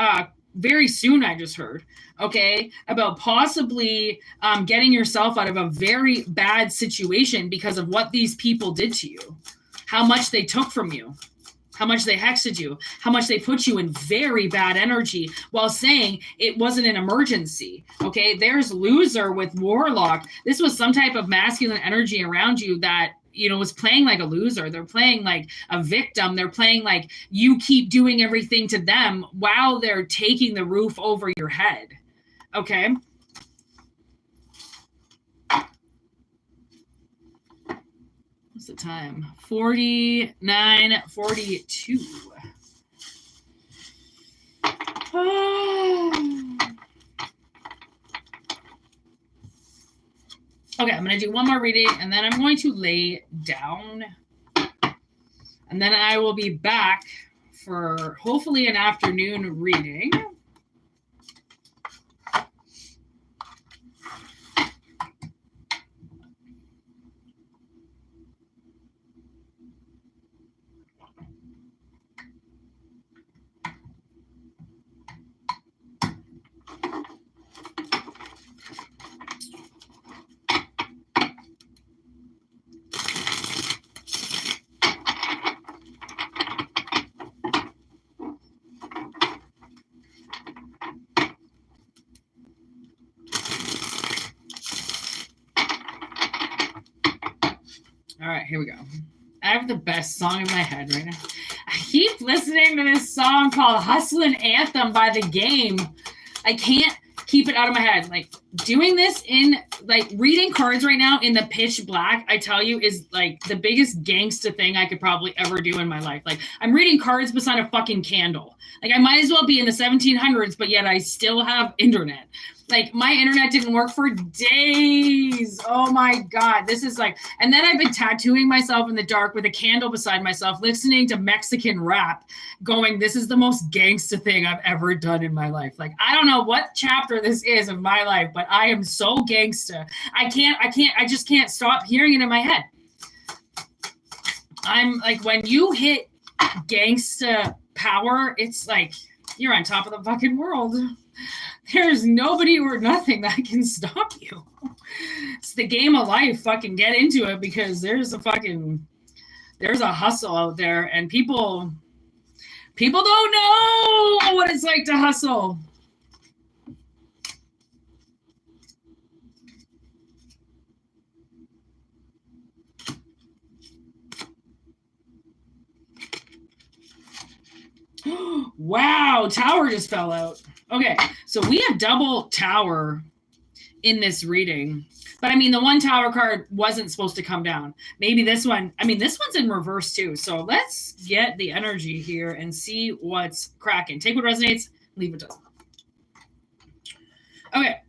very soon, I just heard, okay, about possibly getting yourself out of a very bad situation because of what these people did to you, how much they took from you, how much they hexed you, how much they put you in very bad energy while saying it wasn't an emergency. Okay, there's loser with warlock. This was some type of masculine energy around you that, was playing like a loser. They're playing like a victim. They're playing like you keep doing everything to them while they're taking the roof over your head. Okay. What's the time? 49:42. Okay, I'm going to do one more reading, and then I'm going to lay down. And then I will be back for hopefully an afternoon reading. All right, here we go. I have the best song in my head right now. I keep listening to this song called Hustlin' Anthem by The Game. I can't keep it out of my head. Like, doing this in, like, reading cards right now in the pitch black, I tell you, is, like, the biggest gangsta thing I could probably ever do in my life. Like, I'm reading cards beside a fucking candle. Like, I might as well be in the 1700s, but yet I still have internet. Like, my internet didn't work for days. Oh my God. This is like, and then I've been tattooing myself in the dark with a candle beside myself, listening to Mexican rap, going, this is the most gangsta thing I've ever done in my life. Like, I don't know what chapter this is of my life, but I am so gangsta. I just can't stop hearing it in my head. I'm like, when you hit gangsta power, it's like, you're on top of the fucking world. There's nobody or nothing that can stop you. It's the game of life. Fucking get into it, because there's a hustle out there, and people don't know what it's like to hustle. Wow, tower just fell out. Okay, so we have double tower in this reading. But I mean, the one tower card wasn't supposed to come down. Maybe this one, I mean, this one's in reverse too. So let's get the energy here and see what's cracking. Take what resonates, leave what doesn't. Okay.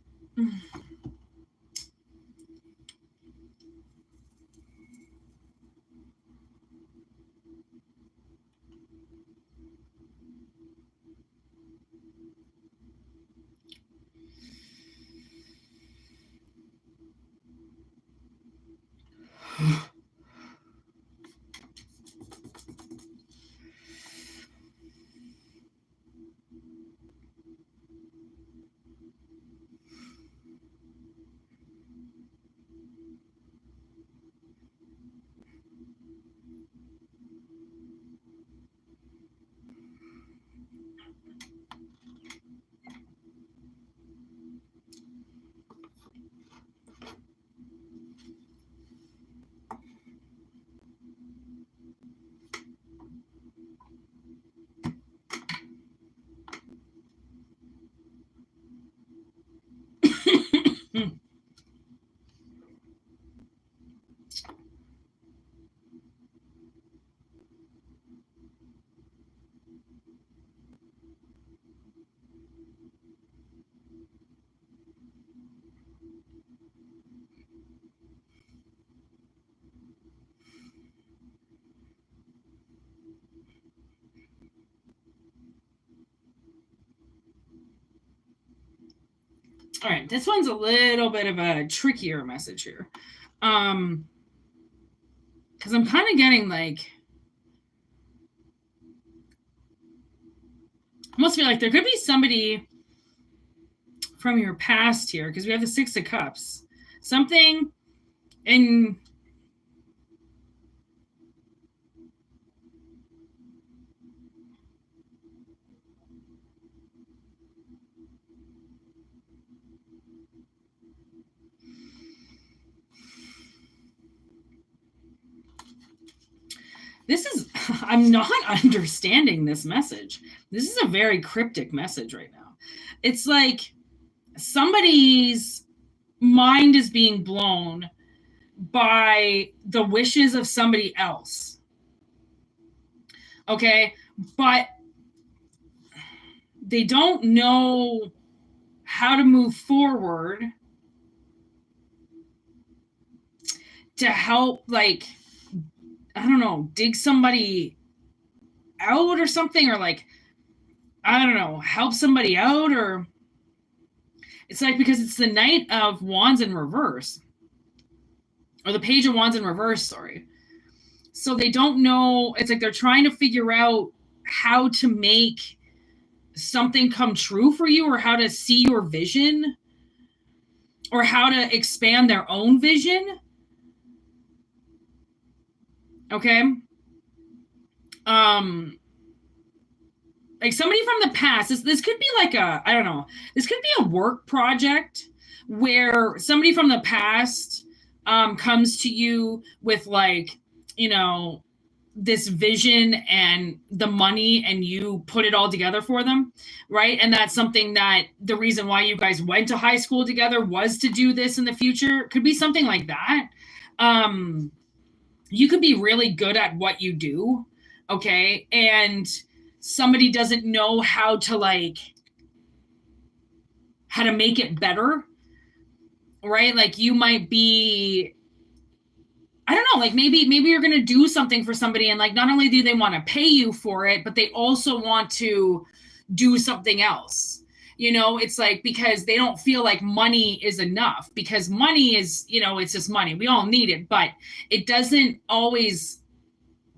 All right, this one's a little bit of a trickier message here. Because I'm kind of getting like, I almost feel like there could be somebody from your past here, because we have the Six of Cups. Something in this is, I'm not understanding this message. This is a very cryptic message right now. It's like somebody's mind is being blown by the wishes of somebody else. Okay, but they don't know how to move forward to help, like, I don't know, dig somebody out or something, or like, I don't know, help somebody out, or it's like, because it's the Knight of Wands in reverse, or the Page of Wands in reverse, sorry. So they don't know, it's like they're trying to figure out how to make something come true for you, or how to see your vision, or how to expand their own vision. Okay. Like somebody from the past, this could be like a, I don't know, this could be a work project where somebody from the past comes to you with, like, you know, this vision and the money, and you put it all together for them, right? And that's something that the reason why you guys went to high school together was to do this in the future. Could be something like that. You could be really good at what you do, okay? And somebody doesn't know how to, like, how to make it better, right? Like you might be, I don't know, like maybe you're going to do something for somebody, and like not only do they want to pay you for it, but they also want to do something else. You know, it's like, because they don't feel like money is enough, because money is, you know, it's just money. We all need it, but it doesn't always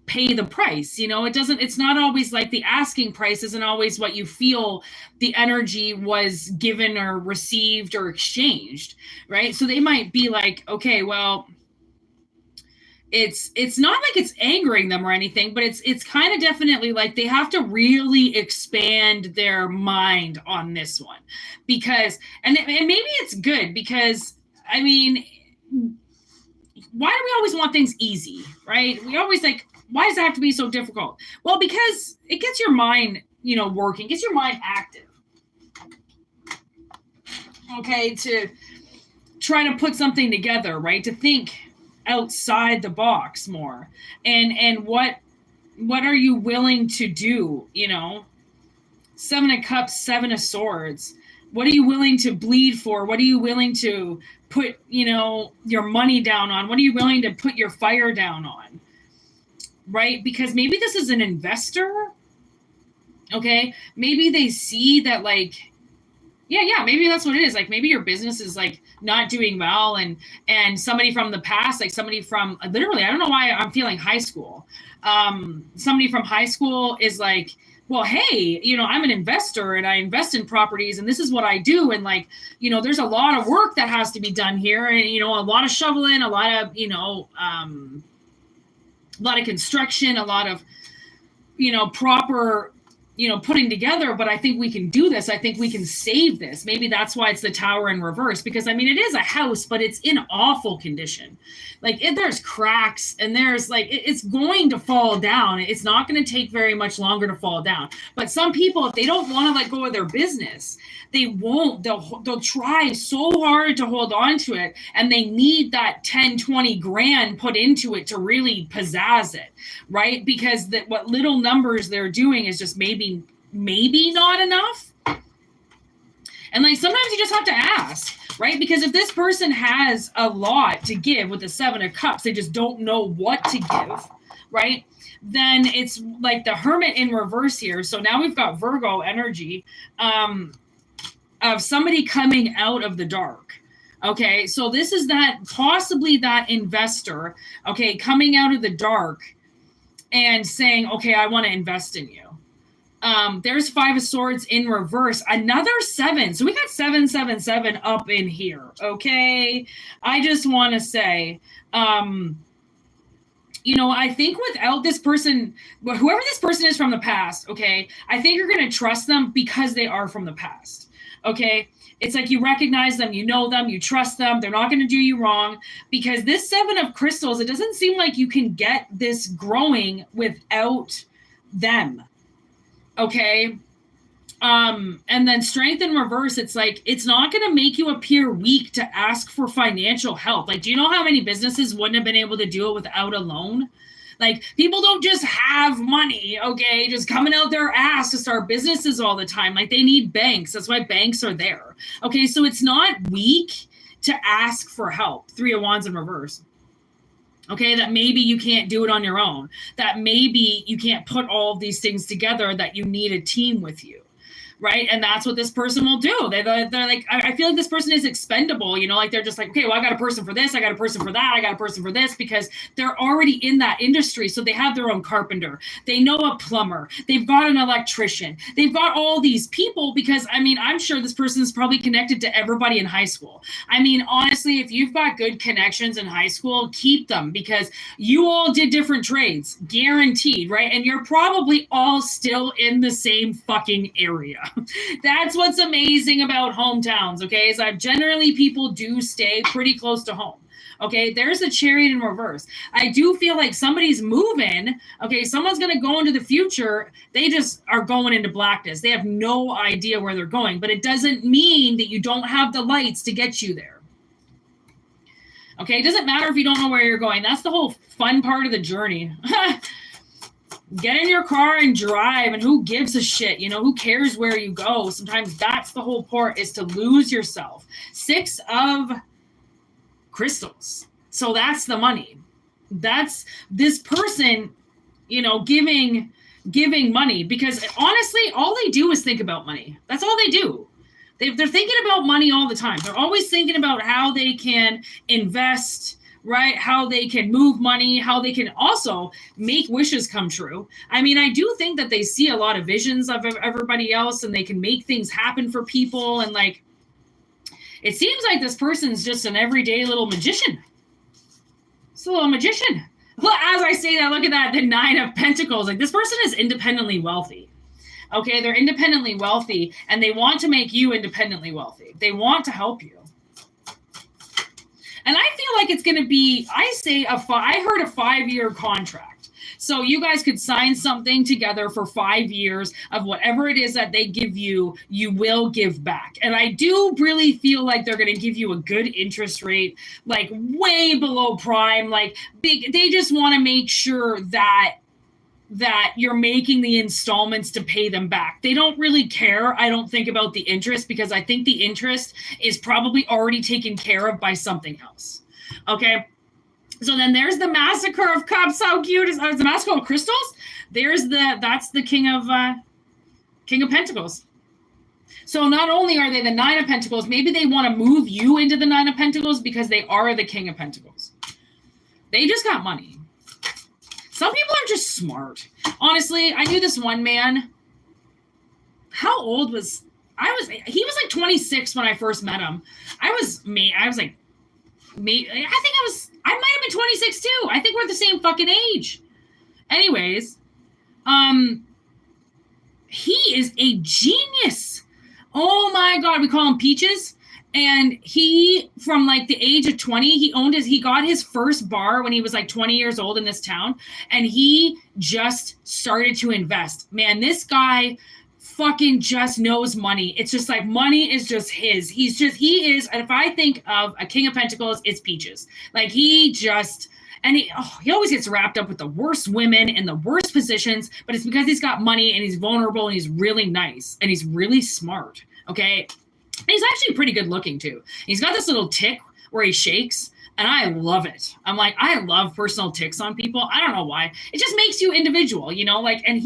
pay the price. You know, it's not always, like, the asking price isn't always what you feel the energy was given or received or exchanged, right? So they might be like, okay, well, it's not like it's angering them or anything, but it's kind of definitely like they have to really expand their mind on this one, because and maybe it's good, because I mean, why do we always want things easy, right? We always like, why does it have to be so difficult? Well, because it gets your mind, you know, working, gets your mind active, okay, to try to put something together, right? To think outside the box more, and what are you willing to do? You know, 7 of Cups, 7 of Swords. What are you willing to bleed for? What are you willing to put, you know, your money down on? What are you willing to put your fire down on, right? Because maybe this is an investor, okay? Maybe they see that, like, yeah, maybe that's what it is. Like, maybe your business is, like, not doing well, and somebody from the past, like somebody from, literally, I don't know why I'm feeling high school. Somebody from high school is like, well, hey, you know, I'm an investor and I invest in properties, and this is what I do. And, like, you know, there's a lot of work that has to be done here, and, you know, a lot of shoveling, a lot of, you know, a lot of construction, a lot of, you know, proper, you know, putting together, but I think we can do this. I think we can save this. Maybe that's why it's the Tower in reverse, because, I mean, it is a house, but it's in awful condition. Like, there's cracks, and there's, like, it's going to fall down. It's not going to take very much longer to fall down. But some people, if they don't want to let go of their business, they won't. They'll try so hard to hold on to it, and they need that 10, 20 grand put into it to really pizzazz it, right? Because what little numbers they're doing is just maybe not enough. And, like, sometimes you just have to ask, right? Because if this person has a lot to give with the 7 of Cups, they just don't know what to give, right? Then it's like the Hermit in reverse here. So now we've got Virgo energy of somebody coming out of the dark. Okay, so this is that, possibly that investor, okay, coming out of the dark and saying, okay, I want to invest in you. There's 5 of Swords in reverse, another 7. So we got 777 up in here. Okay. I just want to say, you know, I think without this person, whoever this person is from the past, okay, I think you're going to trust them because they are from the past. Okay. It's like you recognize them, you know them, you trust them. They're not going to do you wrong, because this 7 of Crystals, it doesn't seem like you can get this growing without them. Okay. And then Strength in reverse, it's like, it's not going to make you appear weak to ask for financial help. Like, do you know how many businesses wouldn't have been able to do it without a loan? Like, people don't just have money, okay, just coming out their ass to start businesses all the time. Like, they need banks. That's why banks are there. Okay, so it's not weak to ask for help. 3 of Wands in reverse. Okay, that maybe you can't do it on your own. That maybe you can't put all of these things together, that you need a team with you. Right. And that's what this person will do. They're like, I feel like this person is expendable, you know, like they're just like, okay, well, I got a person for this. I got a person for that. I got a person for this, because they're already in that industry. So they have their own carpenter. They know a plumber. They've got an electrician. They've got all these people, because I mean, I'm sure this person is probably connected to everybody in high school. I mean, honestly, if you've got good connections in high school, keep them, because you all did different trades, guaranteed. Right. And you're probably all still in the same fucking area. That's what's amazing about hometowns, okay? Is that generally people do stay pretty close to home. Okay, there's a Chariot in reverse. I do feel like somebody's moving. Okay, someone's going to go into the future. They just are going into blackness. They have no idea where they're going, but it doesn't mean that you don't have the lights to get you there. Okay, it doesn't matter if you don't know where you're going. That's the whole fun part of the journey. Get in your car and drive, and who gives a shit? You know, who cares where you go? Sometimes that's the whole part, is to lose yourself. 6 of crystals. So that's the money. That's this person, you know, giving money, because honestly, all they do is think about money. That's all they do. They're thinking about money all the time. They're always thinking about how they can invest, right? How they can move money, how they can also make wishes come true. I mean, I do think that they see a lot of visions of everybody else, and they can make things happen for people. And like, it seems like this person's just an everyday little magician. It's a little magician. Well, as I say that, look at that, the 9 of Pentacles. Like, this person is independently wealthy. Okay, they're independently wealthy, and they want to make you independently wealthy. They want to help you. And I feel like it's going to be, I heard a 5-year contract. So you guys could sign something together for 5 years of whatever it is that they give you, you will give back. And I do really feel like they're going to give you a good interest rate, like way below prime, like big. They just want to make sure that you're making the installments to pay them back. They don't really care, I don't think, about the interest, because I think the interest is probably already taken care of by something else. Okay. So then there's the Massacre of Cups. How cute is the Massacre of Crystals? That's the King of Pentacles. So not only are they the 9 of Pentacles, maybe they want to move you into the 9 of Pentacles because they are the King of Pentacles. They just got money. Some people are just smart. Honestly, I knew this one man. How old was he was like 26 when I first met him. I might have been 26 too. I think we're the same fucking age. Anyways, he is a genius. Oh my God, we call him Peaches. And he, from like the age of 20, he got his first bar when he was like 20 years old in this town. And he just started to invest. Man, this guy fucking just knows money. It's just like, money is just his. He is, and if I think of a King of Pentacles, it's Peaches. Like he always gets wrapped up with the worst women in the worst positions, but it's because he's got money and he's vulnerable and he's really nice and he's really smart. Okay. And he's actually pretty good looking too. He's got this little tick where he shakes, and I love it. I'm like, I love personal ticks on people. I don't know why. It just makes you individual, you know, like, and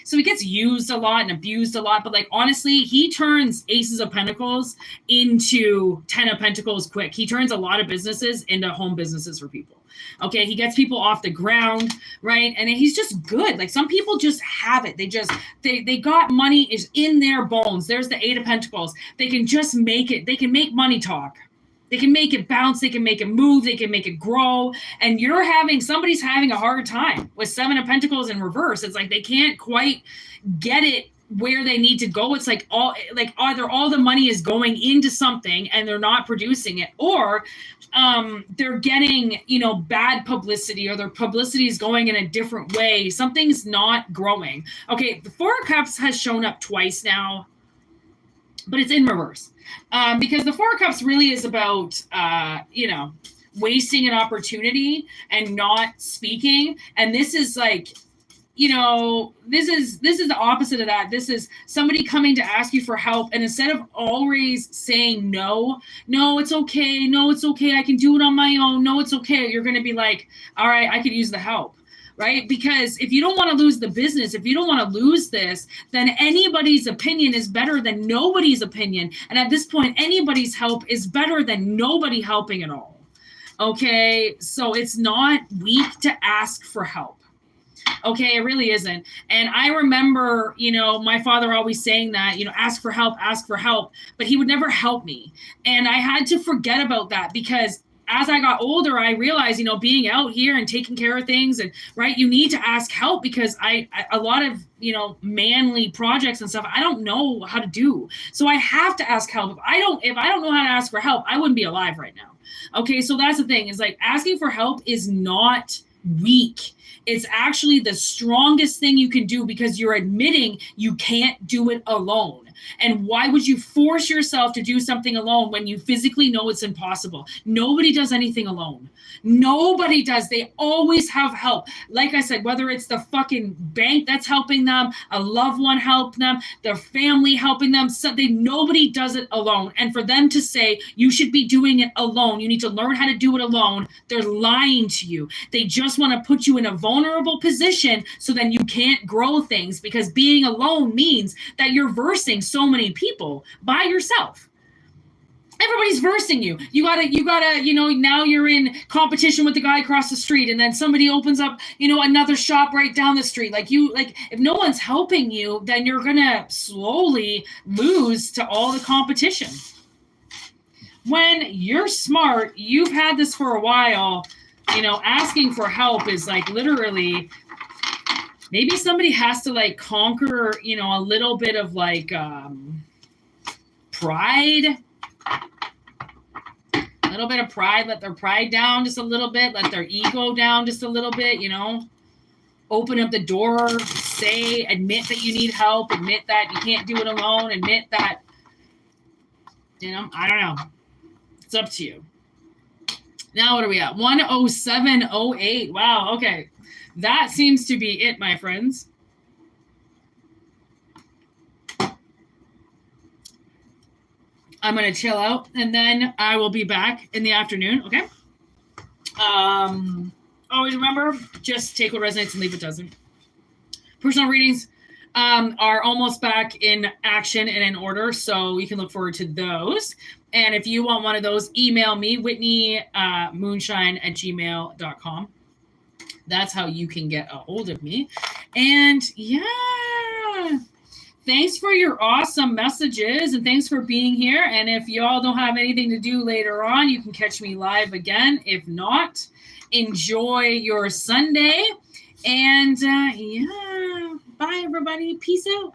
so he gets used a lot and abused a lot, but like, honestly, he turns Aces of Pentacles into 10 of Pentacles quick. He turns a lot of businesses into home businesses for people. Okay, he gets people off the ground, right? And he's just good. Like, some people just have it. They got money is in their bones. There's the 8 of Pentacles. They can just make it. They can make money talk. They can make it bounce. They can make it move. They can make it grow. And somebody's having a hard time with 7 of Pentacles in reverse. It's like they can't quite get it where they need to go. It's like either all the money is going into something and they're not producing it, or they're getting, bad publicity, or their publicity is going in a different way. Something's not growing. Okay, the 4 of Cups has shown up twice now. but it's in reverse. Because the Four of Cups really is about, wasting an opportunity and not speaking. And this is like, this is the opposite of that. This is somebody coming to ask you for help, and instead of always saying no, it's okay, I can do it on my own, no, it's okay, you're going to be like, all right, I could use the help, right? Because if you don't want to lose the business, if you don't want to lose this, then anybody's opinion is better than nobody's opinion. And at this point, anybody's help is better than nobody helping at all. Okay, so it's not weak to ask for help. Okay, it really isn't. And I remember, my father always saying that, ask for help, but he would never help me. And I had to forget about that, because as I got older, I realized, being out here and taking care of things, and right, you need to ask help, because a lot of, manly projects and stuff, I don't know how to do. So I have to ask help. If I don't know how to ask for help, I wouldn't be alive right now. Okay, so that's the thing, is like, asking for help is not weak. It's actually the strongest thing you can do, because you're admitting you can't do it alone. And why would you force yourself to do something alone when you physically know it's impossible? Nobody does anything alone. Nobody does. They always have help. Like I said, whether it's the fucking bank that's helping them, a loved one helping them, their family helping them, nobody does it alone. And for them to say you should be doing it alone, you need to learn how to do it alone, they're lying to you. They just want to put you in a vulnerable position so then you can't grow things, because being alone means that you're versing so many people by yourself. Everybody's versing you. You gotta, now you're in competition with the guy across the street, and then somebody opens up, another shop right down the street. If no one's helping you, then you're gonna slowly lose to all the competition. When you're smart, you've had this for a while, asking for help is like literally, maybe somebody has to like conquer, a little bit of like pride. A little bit of pride, let their pride down just a little bit, let their ego down just a little bit, open up the door, admit that you need help, admit that you can't do it alone, admit that, I don't know. It's up to you. Now, what are we at? 107.08. Wow, okay. That seems to be it, my friends. I'm going to chill out, and then I will be back in the afternoon, okay? Always remember, just take what resonates and leave what doesn't. Personal readings are almost back in action and in order, so you can look forward to those. And if you want one of those, email me, whitneymoonshine@gmail.com. That's how you can get a hold of me. And yeah, thanks for your awesome messages, and thanks for being here. And if y'all don't have anything to do later on, you can catch me live again. If not, enjoy your Sunday. And yeah, bye everybody. Peace out.